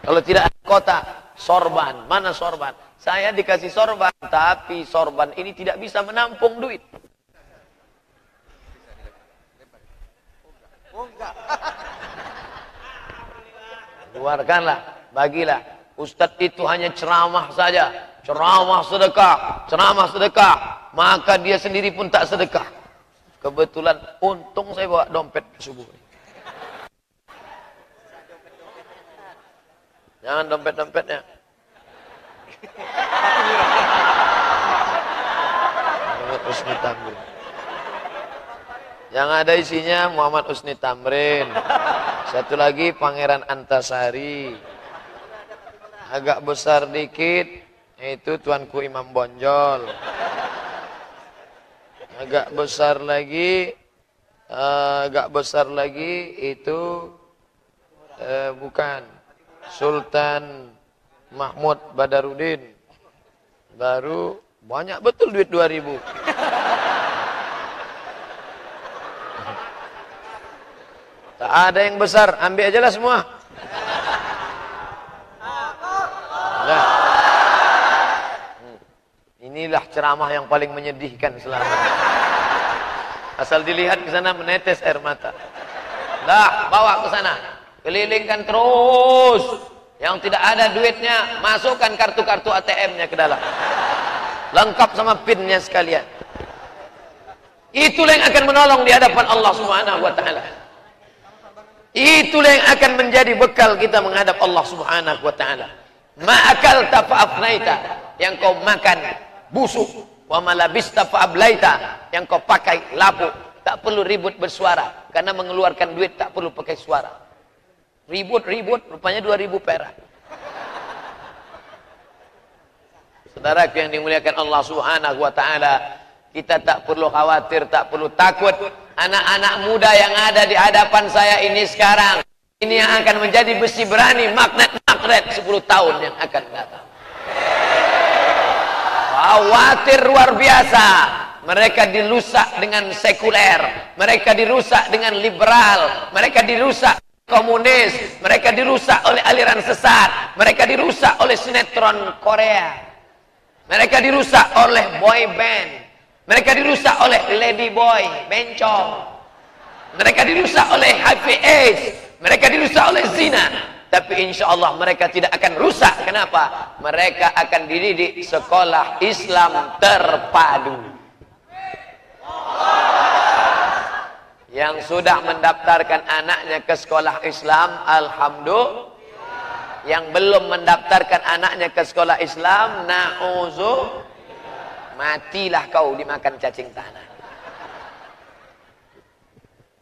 Speaker 2: Kalau tidak ada kotak, sorban. Mana sorban? Saya dikasih sorban, tapi sorban ini tidak bisa menampung duit. Keluarkanlah, bagilah. Ustadz itu hanya ceramah saja. Ceramah sedekah, ceramah sedekah. Maka dia sendiri pun tak sedekah. Kebetulan untung saya bawa dompet subuh. Jangan dompet-dompetnya. Muhammad Husni Tamrin. Yang ada isinya Muhammad Husni Tamrin. Satu lagi Pangeran Antasari. Agak besar dikit, itu Tuanku Imam Bonjol. Agak besar lagi itu bukan Sultan Mahmud Badarudin. Baru banyak betul duit 2000. Tak ada yang besar, ambil aja lah semua. Nah. Inilah ceramah yang paling menyedihkan selama ini. Asal dilihat ke sana menetes air mata. Dah, bawa ke sana. Kelilingkan terus. Yang tidak ada duitnya, masukkan kartu-kartu ATM-nya ke dalam. Lengkap sama PIN-nya sekalian. Itulah yang akan menolong di hadapan Allah Subhanahu wa ta'ala. Itulah yang akan menjadi bekal kita menghadap Allah Subhanahu wa ta'ala. Ma'akal tafa'afnaita, yang kau makan busuk, Wa malabista fa'ablaita, yang kau pakai lapu, tak perlu ribut bersuara, karena mengeluarkan duit tak perlu pakai suara. Ribut, rupanya 2.000 perak. Saudaraku yang dimuliakan Allah Subhanahu wa taala, kita tak perlu khawatir, tak perlu takut. Anak-anak muda yang ada di hadapan saya ini sekarang, ini yang akan menjadi besi berani, magnet 10 tahun yang akan datang. Khawatir luar biasa. Mereka dirusak dengan sekuler, mereka dirusak dengan liberal, mereka dirusak komunis, mereka dirusak oleh aliran sesat, mereka dirusak oleh sinetron Korea. Mereka dirusak oleh boy band. Mereka dirusak oleh lady boy, bencong. Mereka dirusak oleh HIV AIDS. Mereka dirusak oleh zina. Tapi insya Allah mereka tidak akan rusak. Kenapa? Mereka akan dididik sekolah Islam terpadu. Yang sudah mendaftarkan anaknya ke sekolah Islam, alhamdulillah. Yang belum mendaftarkan anaknya ke sekolah Islam, na'udzu, matilah kau dimakan cacing tanah.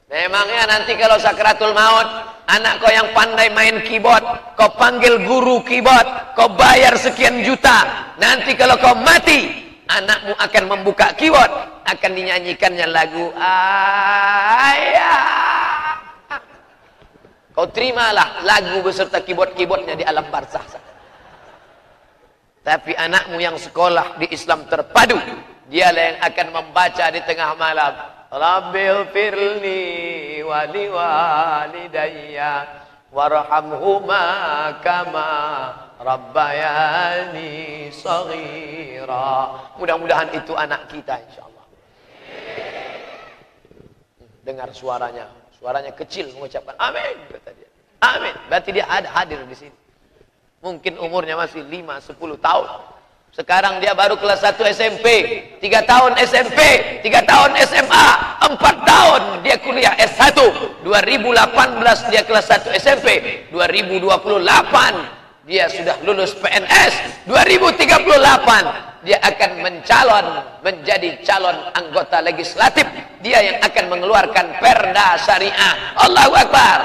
Speaker 2: Memangnya nanti kalau sakratul maut, anak kau yang pandai main keyboard, kau panggil guru keyboard, kau bayar sekian juta, nanti kalau kau mati, anakmu akan membuka keyboard, akan dinyanyikannya lagu ayah. Kau terimalah lagu beserta keyboard-keyboardnya di alam barzah. Tapi anakmu yang sekolah di Islam terpadu, dialah yang akan membaca di tengah malam, Rabbil firli wali walidayya warhamhuma kama rabbayani shaghira. Mudah-mudahan itu anak kita insyaallah. Dengar suaranya. Suaranya kecil mengucapkan amin, kata dia. Amin. Berarti dia ada hadir di sini. Mungkin umurnya masih 5-10 tahun. Sekarang dia baru kelas 1 SMP, 3 tahun SMP, 3 tahun SMA, 4 tahun dia kuliah S1. 2018 dia kelas 1 SMP, 2028 dia sudah lulus PNS, 2038 dia akan mencalon menjadi calon anggota legislatif. Dia yang akan mengeluarkan perda syariah. Allahu Akbar.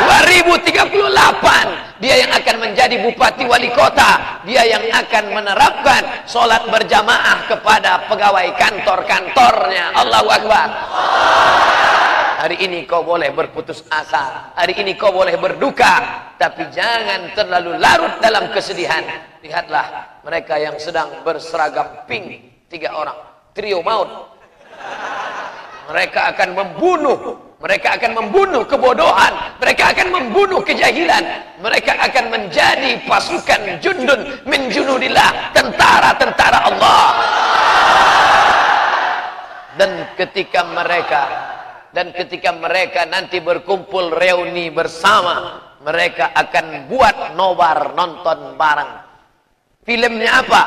Speaker 2: 2038 dia yang akan menjadi bupati wali kota. Dia yang akan menerapkan sholat berjamaah kepada pegawai kantor-kantornya. Allahu Akbar. Hari ini kau boleh berputus asa, hari ini kau boleh berduka, tapi jangan terlalu larut dalam kesedihan. Lihatlah mereka yang sedang berseragam pink, 3 orang, trio maut. Mereka akan membunuh kebodohan, mereka akan membunuh kejahilan, mereka akan menjadi pasukan jundun min junudillah, tentara-tentara Allah. Dan ketika mereka nanti berkumpul reuni bersama, mereka akan buat nobar nonton bareng. Filmnya apa?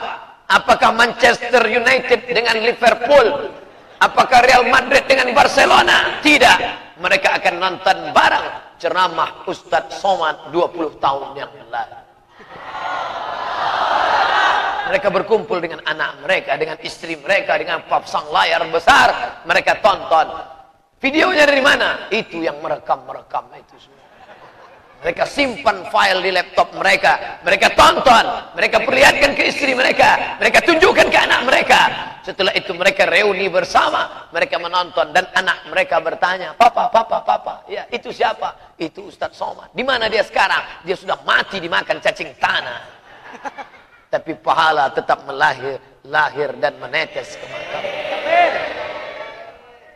Speaker 2: Apakah Manchester United dengan Liverpool? Apakah Real Madrid dengan Barcelona? Tidak. Mereka akan nonton bareng ceramah Ustadz Somad 20 tahun yang lalu. Mereka berkumpul dengan anak mereka, dengan istri mereka, dengan pasang layar besar. Mereka tonton. Videonya dari mana? Itu yang merekam itu semua. Mereka simpan file di laptop mereka. Mereka tonton. Mereka perlihatkan ke istri mereka. Mereka tunjukkan ke anak mereka. Setelah itu mereka reuni bersama. Mereka menonton. Dan anak mereka bertanya, Papa. Ya, itu siapa? Itu Ustadz Somad. Di mana dia sekarang? Dia sudah mati dimakan cacing tanah. Tapi pahala tetap lahir dan menetes ke mata.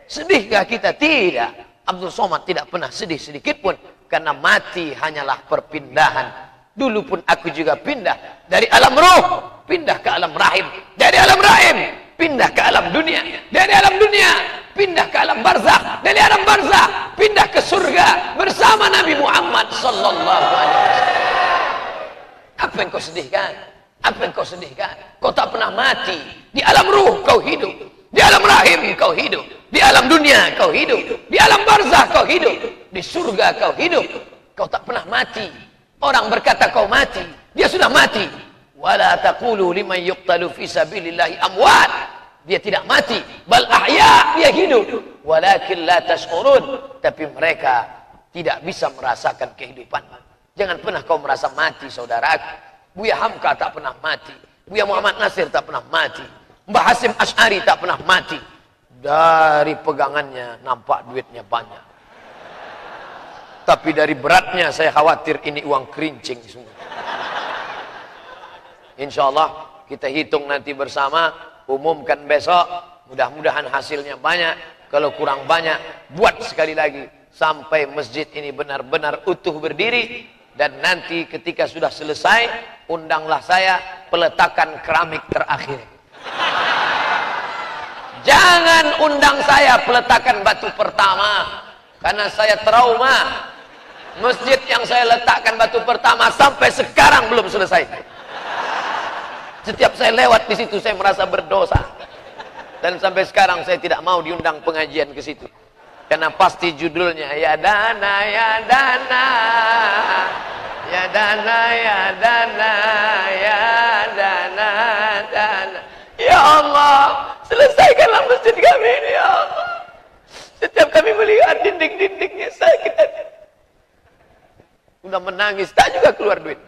Speaker 2: Sedihkah kita? Tidak. Abdul Somad tidak pernah sedih sedikit pun. Karena mati hanyalah perpindahan. Dulu pun aku juga pindah. Dari alam roh, pindah ke alam rahim. Dari alam rahim, pindah ke alam dunia. Dari alam dunia, pindah ke alam barzakh. Dari alam barzakh, pindah ke surga. Bersama Nabi Muhammad sallallahu alaihi wasallam. Apa yang kau sedihkan? Apa yang kau sedihkan? Kau tak pernah mati. Di alam ruh kau hidup. Di alam rahim kau hidup. Di alam dunia kau hidup. Di alam barzakh kau hidup. Di surga kau hidup. Kau tak pernah mati. Orang berkata kau mati. Dia sudah mati. Wala taqulu liman yuqtalu fi sabilillahi amwat. Dia tidak mati, bal ahya, dia hidup. Walakin la tash'urun, tapi mereka tidak bisa merasakan kehidupan. Jangan pernah kau merasa mati, saudaraku. Buya Hamka tak pernah mati. Buya Muhammad Nasir tak pernah mati. Mbah Hasim Asy'ari tak pernah mati. Dari pegangannya nampak duitnya banyak. Tapi dari beratnya saya khawatir ini uang kerincing semua. Insya Allah kita hitung nanti bersama, umumkan besok. Mudah-mudahan hasilnya banyak. Kalau kurang banyak, buat sekali lagi sampai masjid ini benar-benar utuh berdiri. Dan nanti ketika sudah selesai, undanglah saya peletakan keramik terakhir. Jangan undang saya peletakan batu pertama, karena saya trauma. Masjid yang saya letakkan batu pertama sampai sekarang belum selesai. Setiap saya lewat di situ saya merasa berdosa. Dan sampai sekarang saya tidak mau diundang pengajian ke situ. Karena pasti judulnya ya dana ya dana. Ya dana ya dana ya dana dana. Ya Allah, selesaikanlah masjid kami ini ya Allah. Setiap kami melihat dinding-dindingnya sakit hati. Udah menangis, tak juga keluar duit.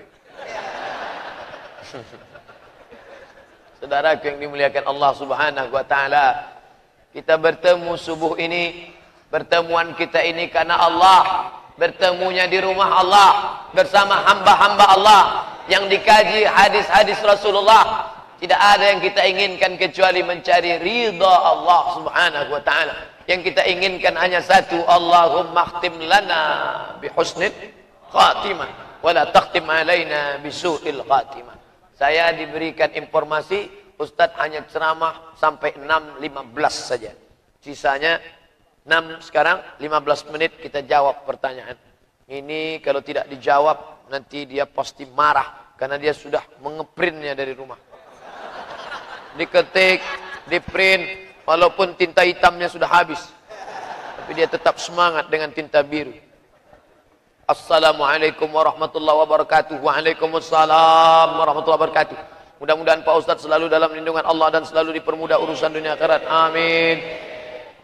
Speaker 2: Saudaraku yang dimuliakan Allah Subhanahu wa taala, kita bertemu subuh ini, pertemuan kita ini karena Allah, bertemunya di rumah Allah bersama hamba-hamba Allah yang dikaji hadis-hadis Rasulullah. Tidak ada yang kita inginkan kecuali mencari ridha Allah Subhanahu wa taala. Yang kita inginkan hanya satu, Allahumma khtim lana bi husnil khatimah wa la takhtim alaina bi su'il khatimah. Saya diberikan informasi, Ustadz hanya ceramah sampai 6.15 saja. Sisanya 6 sekarang, 15 menit kita jawab pertanyaan. Ini kalau tidak dijawab, nanti dia pasti marah. Karena dia sudah mengeprintnya dari rumah. Diketik, diprint, walaupun tinta hitamnya sudah habis. Tapi dia tetap semangat dengan tinta biru. Assalamualaikum warahmatullahi wabarakatuh. Waalaikumsalam warahmatullahi wabarakatuh. Mudah-mudahan Pak Ustadz selalu dalam lindungan Allah dan selalu dipermudah urusan dunia akhirat. Amin.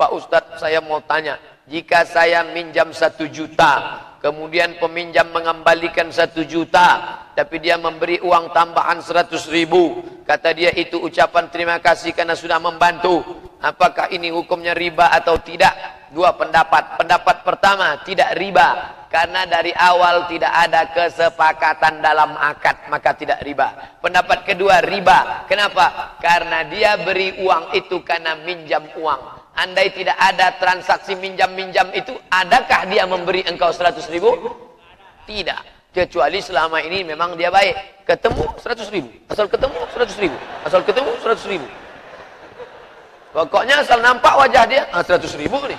Speaker 2: Pak Ustadz, saya mau tanya, jika saya minjam 1 juta, kemudian peminjam mengembalikan 1 juta, tapi dia memberi uang tambahan 100.000, kata dia itu ucapan terima kasih karena sudah membantu, apakah ini hukumnya riba atau tidak? Dua pendapat. Pendapat pertama, tidak riba. Karena dari awal tidak ada kesepakatan dalam akad, maka tidak riba. Pendapat kedua, riba. Kenapa? Karena dia beri uang itu karena minjam uang. Andai tidak ada transaksi minjam-minjam itu, adakah dia memberi engkau 100.000? Tidak. Kecuali selama ini memang dia baik. Ketemu 100.000. Asal ketemu 100.000. Asal ketemu 100.000. Pokoknya asal nampak wajah dia, 100.000 nih.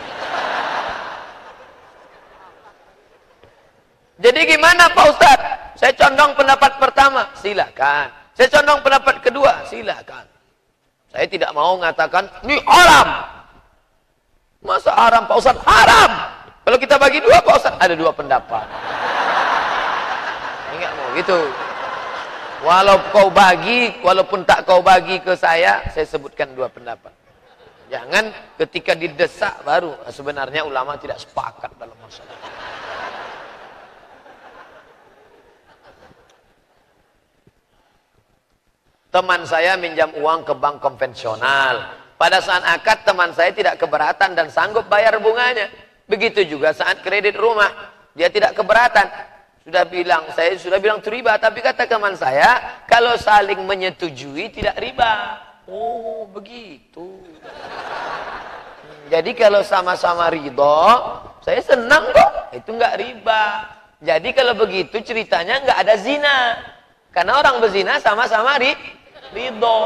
Speaker 2: Jadi gimana Pak Ustadz? Saya condong pendapat pertama, silakan. Saya condong pendapat kedua, silakan. Saya tidak mau mengatakan ini haram. Masa haram Pak Ustadz? Haram. Kalau kita bagi dua Pak Ustadz, ada dua pendapat. Enggak mau gitu. Walau kau bagi, walaupun tak kau bagi ke saya sebutkan dua pendapat. Jangan ketika didesak baru sebenarnya ulama tidak sepakat dalam masalah. Teman saya minjam uang ke bank konvensional. Pada saat akad teman saya tidak keberatan dan sanggup bayar bunganya. Begitu juga saat kredit rumah, dia tidak keberatan. Saya sudah bilang itu riba, tapi kata teman saya, kalau saling menyetujui tidak riba. Oh, begitu. Jadi kalau sama-sama ridho, saya senang kok. Itu enggak riba. Jadi kalau begitu ceritanya enggak ada zina. Karena orang berzina sama-sama ridho.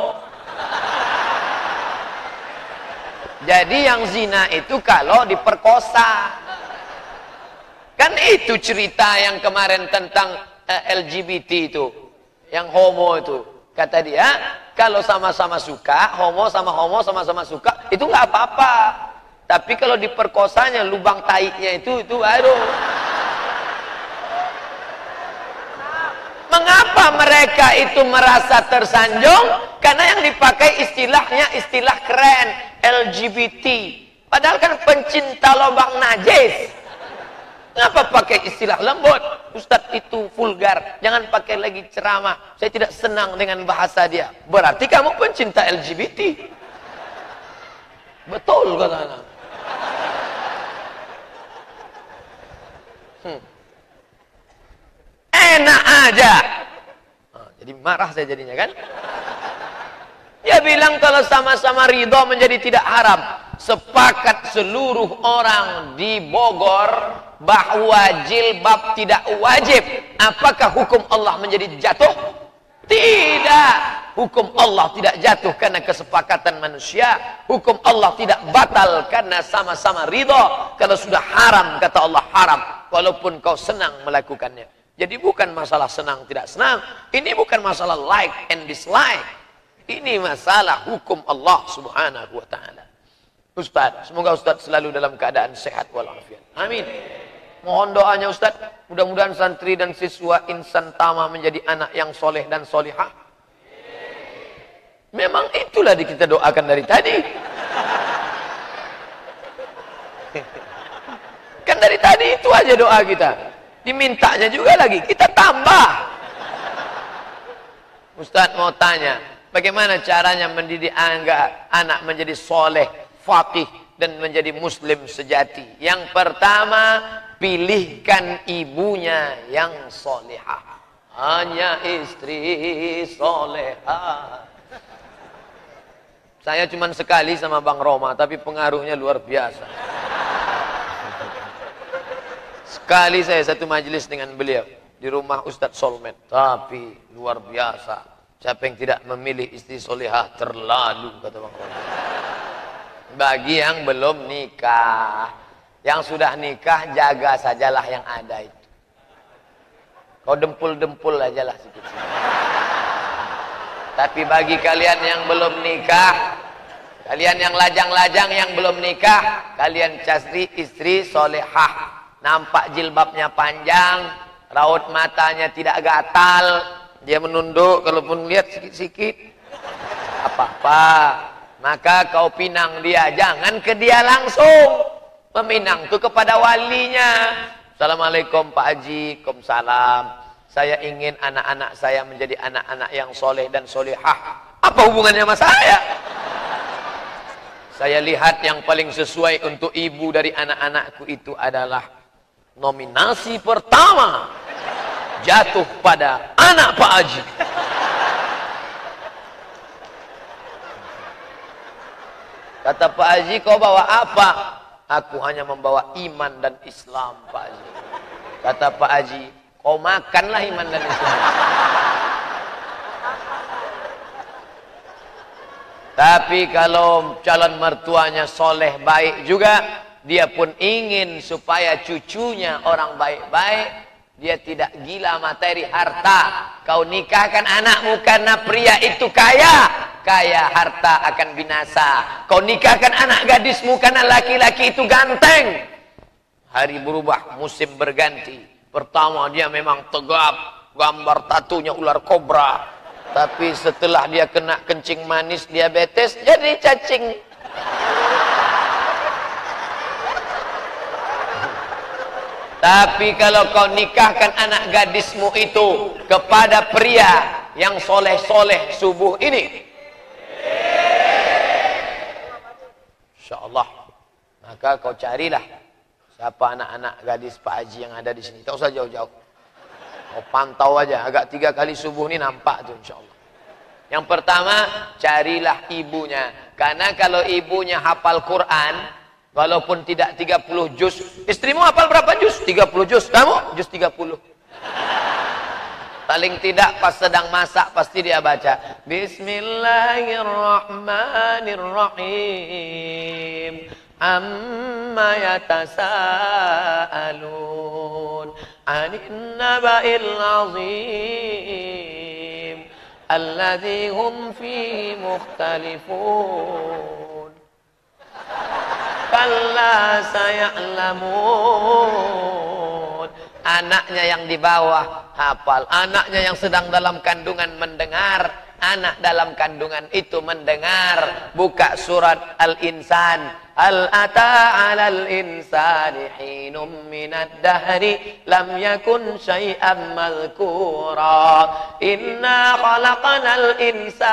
Speaker 2: Jadi yang zina itu kalau diperkosa. Kan itu cerita yang kemarin tentang LGBT itu. Yang homo itu. Kata dia, kalau sama-sama suka, homo sama-sama suka, itu nggak apa-apa. Tapi kalau diperkosanya, lubang taiknya itu baru. Mengapa Kenapa mereka itu merasa tersanjung? Karena yang dipakai istilahnya istilah keren, LGBT. Padahal kan pencinta lobang najis. Kenapa pakai istilah lembut? Ustadz itu vulgar. Jangan pakai lagi ceramah. Saya tidak senang dengan bahasa dia. Berarti kamu pencinta LGBT. Betul kata anak. Enak aja. Nah, jadi marah saya jadinya kan. Dia bilang kalau sama-sama ridho menjadi tidak haram. Sepakat seluruh orang di Bogor bahwa jilbab tidak wajib. Apakah hukum Allah menjadi jatuh? Tidak. Hukum Allah tidak jatuh karena kesepakatan manusia. Hukum Allah tidak batal karena sama-sama ridho. Kalau sudah haram, kata Allah haram. Walaupun kau senang melakukannya. Jadi bukan masalah senang tidak senang. Ini bukan masalah like and dislike. Ini masalah hukum Allah subhanahu wa ta'ala. Ustaz, semoga Ustaz selalu dalam keadaan sehat walafiat. Amin. Mohon doanya Ustaz. Mudah-mudahan santri dan siswa insan tama menjadi anak yang soleh dan solihah. Memang itulah kita doakan dari tadi. Kan dari tadi itu aja doa kita. Dimintanya juga lagi. Kita tambah. Ustaz mau tanya. Bagaimana caranya mendidik anak menjadi soleh, faqih, dan menjadi muslim sejati? Yang pertama, pilihkan ibunya yang solehah. Hanya istri solehah. Saya cuma sekali sama Bang Roma, tapi pengaruhnya luar biasa. Sekali saya satu majelis dengan beliau di rumah Ustadz Solmed, tapi luar biasa. Siapa yang tidak memilih istri solehah terlalu, kata Bang Roma. Bagi yang belum nikah, yang sudah nikah jaga sajalah yang ada itu. Kau dempul-dempul aja lah sedikit-sedikit. Tapi bagi kalian yang belum nikah, kalian yang lajang-lajang yang belum nikah, kalian cari istri solehah. Nampak jilbabnya panjang, raut matanya tidak gatal, dia menunduk, kalaupun lihat sikit-sikit, apa-apa. Maka kau pinang dia, jangan ke dia langsung. Meminang itu kepada walinya. Assalamualaikum Pak Haji, Waalaikumsalam. Saya ingin anak-anak saya menjadi anak-anak yang soleh dan solehah. Apa hubungannya sama saya? Saya lihat yang paling sesuai untuk ibu dari anak-anakku itu adalah nominasi pertama jatuh pada anak Pak Haji. Kata Pak Haji, kau bawa apa? Aku hanya membawa iman dan Islam, Pak Haji. Kata Pak Haji, kau makanlah iman dan Islam. Tapi kalau calon mertuanya soleh baik juga, dia pun ingin supaya cucunya orang baik-baik, dia tidak gila materi harta. Kau nikahkan anakmu karena pria itu kaya, kaya harta akan binasa. Kau nikahkan anak gadismu karena laki-laki itu ganteng. Hari berubah, musim berganti. Pertama dia memang tegap, gambar tatunya ular kobra. Tapi setelah dia kena kencing manis, diabetes, jadi cacing. Tapi kalau kau nikahkan anak gadismu itu kepada pria yang soleh-soleh subuh ini, insyaallah, maka kau carilah siapa anak-anak gadis Pak Haji yang ada di sini. Tak usah jauh-jauh. Kau pantau aja, agak 3 kali subuh ini nampak tuh insyaallah. Yang pertama, carilah ibunya. Karena kalau ibunya hafal Quran, walaupun tidak 30 juz, istrimu hafal berapa juz? 30 juz. Kamu juz 30. Paling tidak pas sedang masak pasti dia baca Bismillahirrahmanirrahim. Amma yatasaalun 'anil naba'il 'azim alladzi hum fihi mukhtalifun. Kalla saya'lamun Anaknya yang di bawah hafal, anaknya yang sedang dalam kandungan mendengar, anak dalam kandungan itu mendengar. Buka surat Al-Insan. Hal ata 'alal insani hinum minad dahri lam yakun syai'an madhkura. Inna khalaqnal insan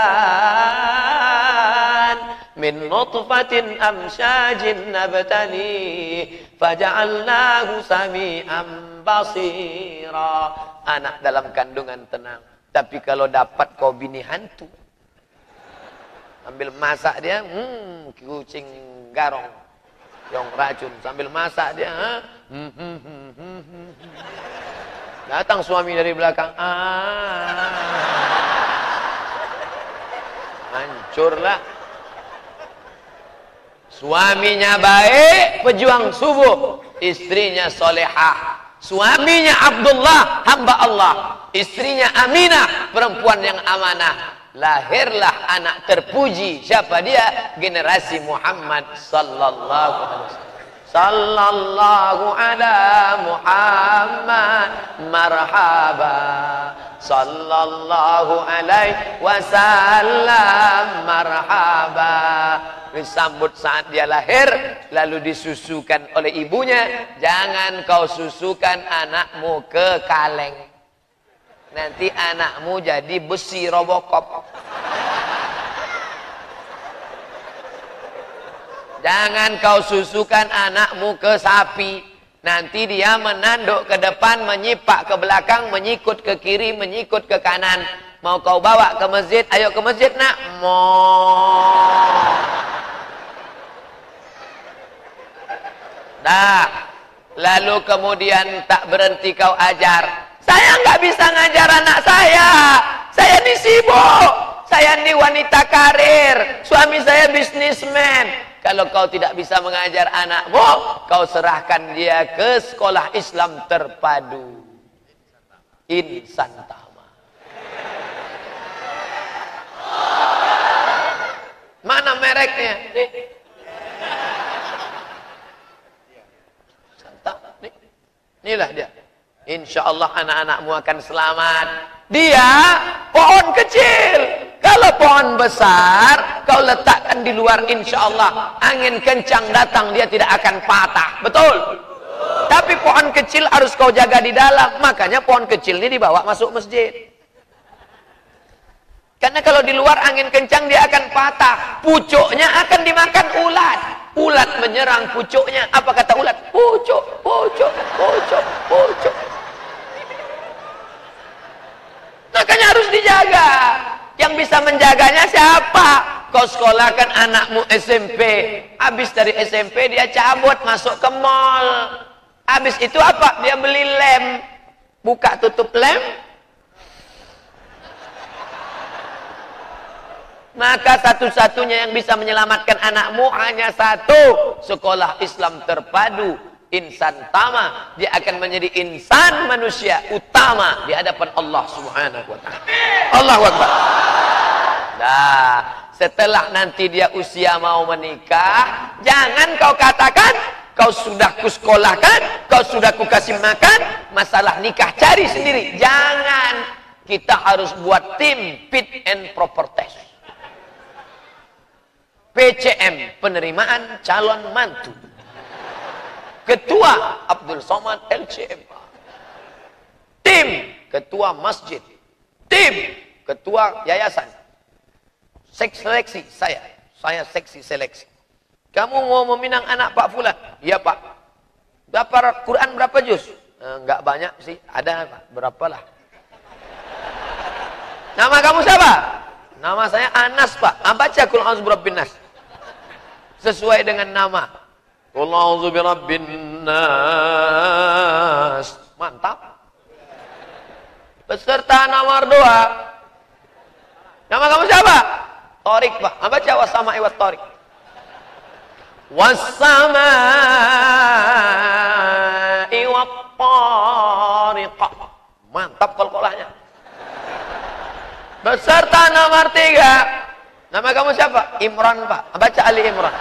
Speaker 2: min nutfatin amsyajin nabtali faja'alnahu sami'an basira. Anak dalam kandungan tenang. Tapi kalau dapat kau bini hantu, ambil masak dia, kucing garong yang racun, sambil masak dia, datang suami dari belakang, hancurlah. Suaminya baik, pejuang subuh, istrinya solehah. Suaminya Abdullah, hamba Allah. Istrinya Aminah, perempuan yang amanah. Lahirlah anak terpuji. Siapa dia? Generasi Muhammad sallallahu alaihi wasallam. Sallallahu ala Muhammad marhaba. Sallallahu alaihi wasallam marhaba. Disambut saat dia lahir, lalu disusukan oleh ibunya. Jangan kau susukan anakmu ke kaleng. Nanti anakmu jadi besi Robocop. Jangan kau susukan anakmu ke sapi. Nanti dia menanduk ke depan, menyipak ke belakang, menyikut ke kiri, menyikut ke kanan. Mau kau bawa ke masjid? Ayo ke masjid nak. Nah, lalu kemudian tak berhenti kau ajar. Saya nggak bisa ngajar anak saya. Saya ini sibuk. Saya ini wanita karir. Suami saya bisnismen. Kalau kau tidak bisa mengajar anakmu, kau serahkan dia ke sekolah Islam terpadu. Insan Tama. Mana mereknya? Nih. Inilah dia. Insya Allah anak-anakmu akan selamat. Dia pohon kecil. Kalau pohon besar, kau letakkan di luar, insya Allah angin kencang datang, dia tidak akan patah. Betul? Tapi pohon kecil harus kau jaga di dalam. Makanya pohon kecil ini dibawa masuk masjid. Karena kalau di luar angin kencang dia akan patah. Pucuknya akan dimakan ulat. Ulat menyerang pucuknya. Apa kata ulat? Pucuk, pucuk, pucuk, pucuk. Makanya harus dijaga. Yang bisa menjaganya siapa? Kau sekolahkan anakmu SMP. Habis dari SMP dia cabut masuk ke mall. Habis itu apa? Dia beli lem. Buka tutup lem. Maka satu-satunya yang bisa menyelamatkan anakmu hanya satu. Sekolah Islam terpadu. Insan Tama. Dia akan menjadi insan manusia utama di hadapan Allah Subhanahu wa ta'ala. Allahu Akbar. Nah, setelah nanti dia usia mau menikah, jangan kau katakan kau sudah kusekolahkan, kau sudah kukasih makan, masalah nikah cari sendiri. Jangan. Kita harus buat tim fit and proper test. PCM, penerimaan calon mantu. Ketua Abdul Somad LCM. Tim ketua masjid. Tim ketua yayasan. Seleksi saya seksi seleksi. Kamu mau meminang anak Pak Fulan? Iya Pak. Berapa Quran berapa juz? Enggak banyak sih, ada Pak. Berapalah? Nama kamu siapa? Nama saya Anas Pak. Baca Qul a'udzu birabbin nas. Sesuai dengan nama. Qul a'udzu birabbin nas. Mantap. Peserta nomor 2. Nama kamu siapa? Torik Pak. Baca wasama'i wat torik. Wassama'i wat tariq. Mantap kol-kolahnya. Beserta nomor 3. Nama kamu siapa? Imran Pak. Baca Ali Imran.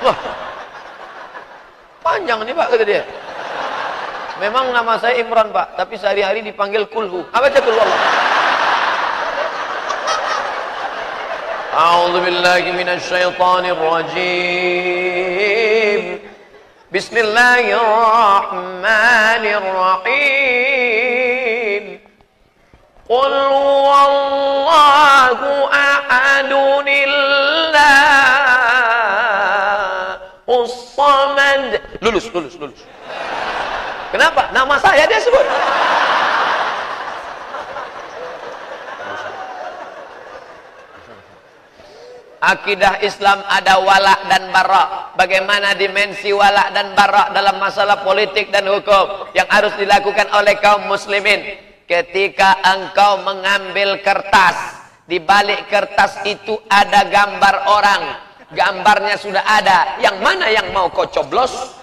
Speaker 2: Wah. Panjang nih Pak kata dia. Memang nama saya Imran, Pak, tapi sehari-hari dipanggil Kulhu. Apa baca Kulhu Allah? A'udzu billahi minasy syaithanir rajim. Bismillahirrahmanirrahim. Qul huwallahu ahadun illahus samad. Lulus. Kenapa? Nama saya dia sebut. Akidah Islam ada wala dan bara. Bagaimana dimensi wala dan bara dalam masalah politik dan hukum yang harus dilakukan oleh kaum muslimin? Ketika engkau mengambil kertas, di balik kertas itu ada gambar orang. Gambarnya sudah ada. Yang mana yang mau kau coblos?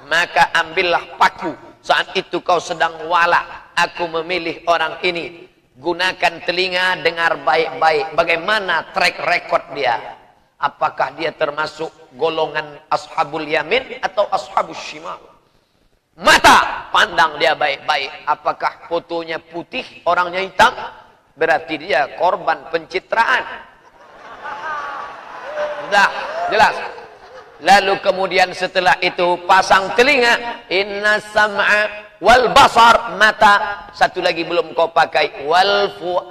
Speaker 2: Maka ambillah paku. Saat itu kau sedang wala. Aku memilih orang ini. Gunakan telinga, dengar baik-baik. Bagaimana track record dia? Apakah dia termasuk golongan ashabul yamin atau ashabul shimal? Mata, pandang dia baik-baik. Apakah fotonya putih, orangnya hitam? Berarti dia korban pencitraan. Sudah, jelas. Lalu kemudian setelah itu pasang telinga, inna sam'a wal basar, mata. Satu lagi belum kau pakai, wal fuad,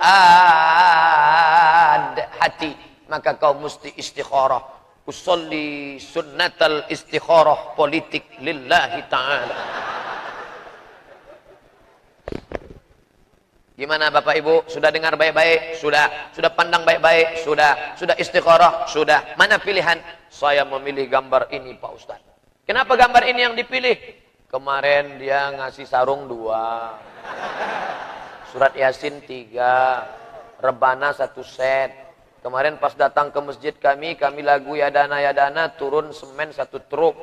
Speaker 2: hati. Maka kau mesti istikharah. Usolli sunnatal istikharah politik lillahi ta'ala. Gimana Bapak Ibu? Sudah dengar baik-baik? Sudah. Sudah pandang baik-baik? Sudah. Sudah istikharah? Sudah. Mana pilihan? Saya memilih gambar ini Pak Ustaz. Kenapa gambar ini yang dipilih? Kemarin dia ngasih sarung 2, surat Yasin 3, rebana 1 set. Kemarin pas datang ke masjid kami lagu Yadana turun semen 1 truk.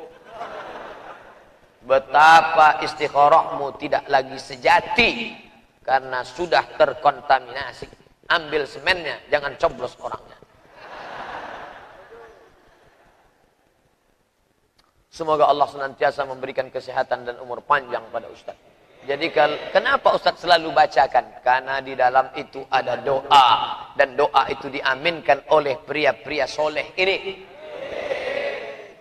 Speaker 2: Betapa istikharahmu tidak lagi sejati karena sudah terkontaminasi. Ambil semennya, jangan coblos orangnya. Semoga Allah senantiasa memberikan kesehatan dan umur panjang pada Ustaz. Jadi kenapa Ustaz selalu bacakan? Karena di dalam itu ada doa. Dan doa itu diaminkan oleh pria-pria soleh ini.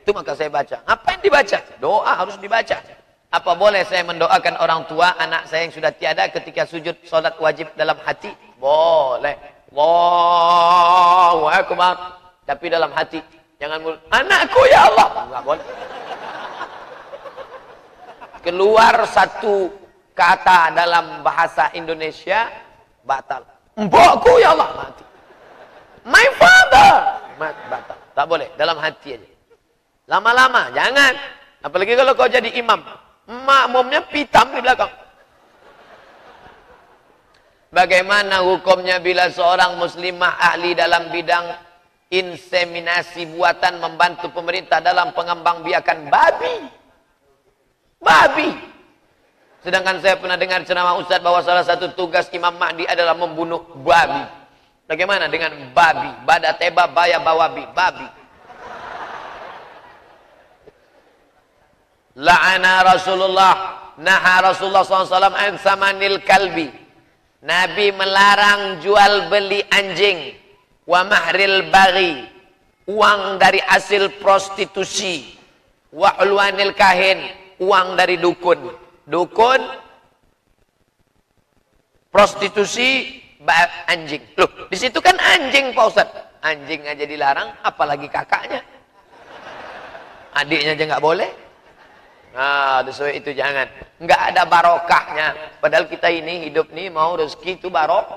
Speaker 2: Itu maka saya baca. Apa yang dibaca? Doa harus dibaca. Apa boleh saya mendoakan orang tua, anak saya yang sudah tiada ketika sujud salat wajib dalam hati? Boleh. Allahu Akbar. Tapi dalam hati. Jangan mulut. Anakku ya Allah. Enggak boleh. Keluar satu kata dalam bahasa Indonesia, batal. Mbokku ya Allah, mati. My father, batal. Tak boleh, dalam hati aja. Lama-lama, jangan. Apalagi kalau kau jadi imam. Makmumnya pitam di belakang. Bagaimana hukumnya bila seorang muslimah ahli dalam bidang inseminasi buatan membantu pemerintah dalam pengembangbiakan babi? Sedangkan saya pernah dengar ceramah Ustaz bahwa salah satu tugas Imam Mahdi adalah membunuh babi. Bagaimana dengan babi? Badateba baya bawabi, babi. La'ana Rasulullah, naha Rasulullah SAW an samanil kalbi. Nabi melarang jual beli anjing. Wa mahril baghi, uang dari hasil prostitusi. Wa ulwanil kahin, uang dari dukun. Dukun, prostitusi, anjing. Loh, di situ kan anjing Pak Ustaz. Anjing aja dilarang, apalagi kakaknya. Adiknya aja nggak boleh. Nah, sesuai itu jangan. Nggak ada barokahnya. Padahal kita ini hidup nih mau rezeki itu barokah.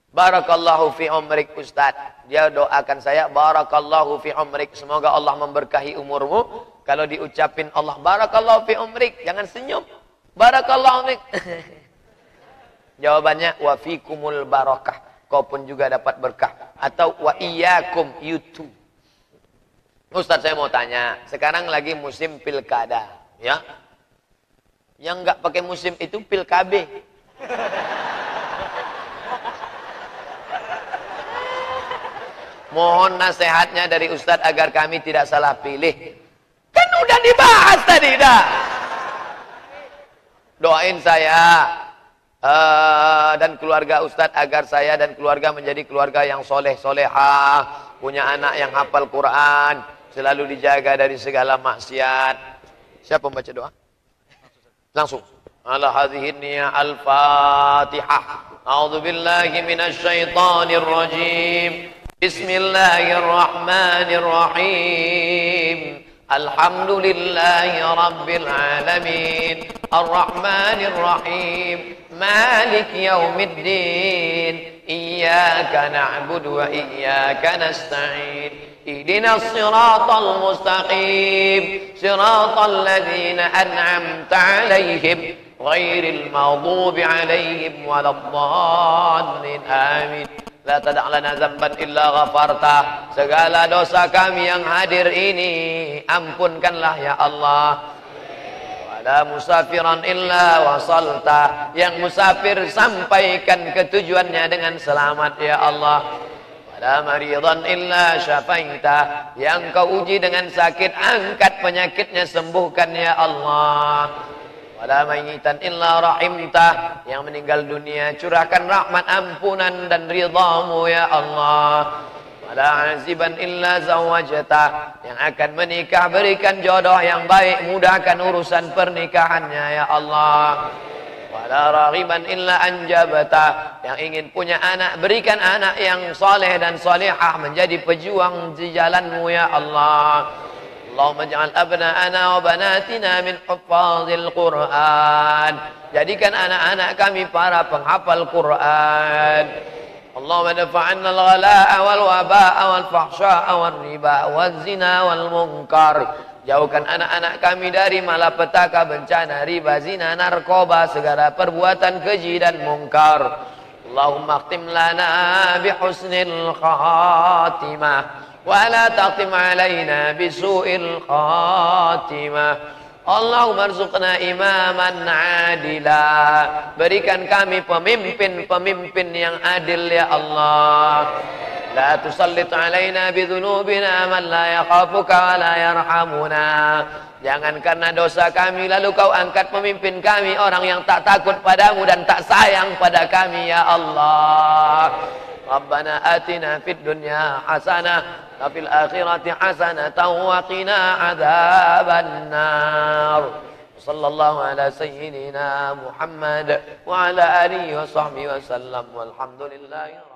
Speaker 2: Barakallahu fi umrik Ustaz. Dia doakan saya, barakallahu fi umrik. Semoga Allah memberkahi umurmu. Kalau diucapin Allah barakallahu fi umrik, jangan senyum. Barakallahu umrik. Jawabannya wa fikumul barakah. Kau pun juga dapat berkah. Atau wa iyyakum yutu. Ustaz saya mau tanya, sekarang lagi musim pilkada, ya? Yang enggak pakai musim itu pilkabe. Mohon nasihatnya dari Ustadz agar kami tidak salah pilih. Kan udah yang dibahas tadi dah. Doain saya dan keluarga Ustadz agar saya dan keluarga menjadi keluarga yang soleh solehah, punya anak yang hafal Quran, selalu dijaga dari segala maksiat. Siapa membaca doa? Langsung. Ala hadhihi niyya al-Fatihah. A'udzu billahi minasy syaithanir rajim. Bismillahirrahmanirrahim. Alhamdulillahi rabbil alamin. Ar-Rahmanir Rahim. Malik yaumiddin. Iyyaka na'budu wa iyyaka nasta'in. اهدنا الصراط المستقيم صراط الذين أنعمت عليهم غير المغضوب عليهم ولا الضالين آمين. La tada' lana dzamban illa ghafarta. Segala dosa kami yang hadir ini ampunkanlah ya Allah. Wala musafiran illa wasalta. Yang musafir sampaikan ketujuannya dengan selamat ya Allah. La maridan illa syafaita. Yang kau uji dengan sakit, angkat penyakitnya, sembuhkan ya Allah. Wala mayyitan illa rahimta. Yang meninggal dunia, curahkan rahmat, ampunan dan ridhamu ya Allah. Wala aziban illa zawajata. Yang akan menikah, berikan jodoh yang baik, mudahkan urusan pernikahannya ya Allah. Wala raghiban illa anjabata. Yang ingin punya anak, berikan anak yang soleh dan solehah, menjadi pejuang di jalanmu ya Allah. Allahumma ja'al abna'ana wa banatina min huffazil Qur'an. Jadikan anak-anak kami para penghafal Quran. Allahumma dafa'anna al-ghala'a wal waba'a wal fahsya'a wal riba wal zina wal munkar. Jauhkan anak-anak kami dari malapetaka, bencana, riba, zina, narkoba, segala perbuatan keji dan mungkar. Allahumma akhtim lana bihusnil khatimah wa la taqtim alaina bisu'il khatimah. Allahumma arzuqna imaman adila. Berikan kami pemimpin-pemimpin yang adil ya Allah. La tusallit alaina bidhunubina man la yakhafuka wa la yarhamuna. Jangan karena dosa kami lalu kau angkat pemimpin kami orang yang tak takut padamu dan tak sayang pada kami ya Allah. Rabbana atina fid dunya hasanah wa fil akhirati hasanah wa qina adzaban nar. Sallallahu ala sayyidina Muhammad wa ala alihi wa sahbihi wa sallam walhamdulillah.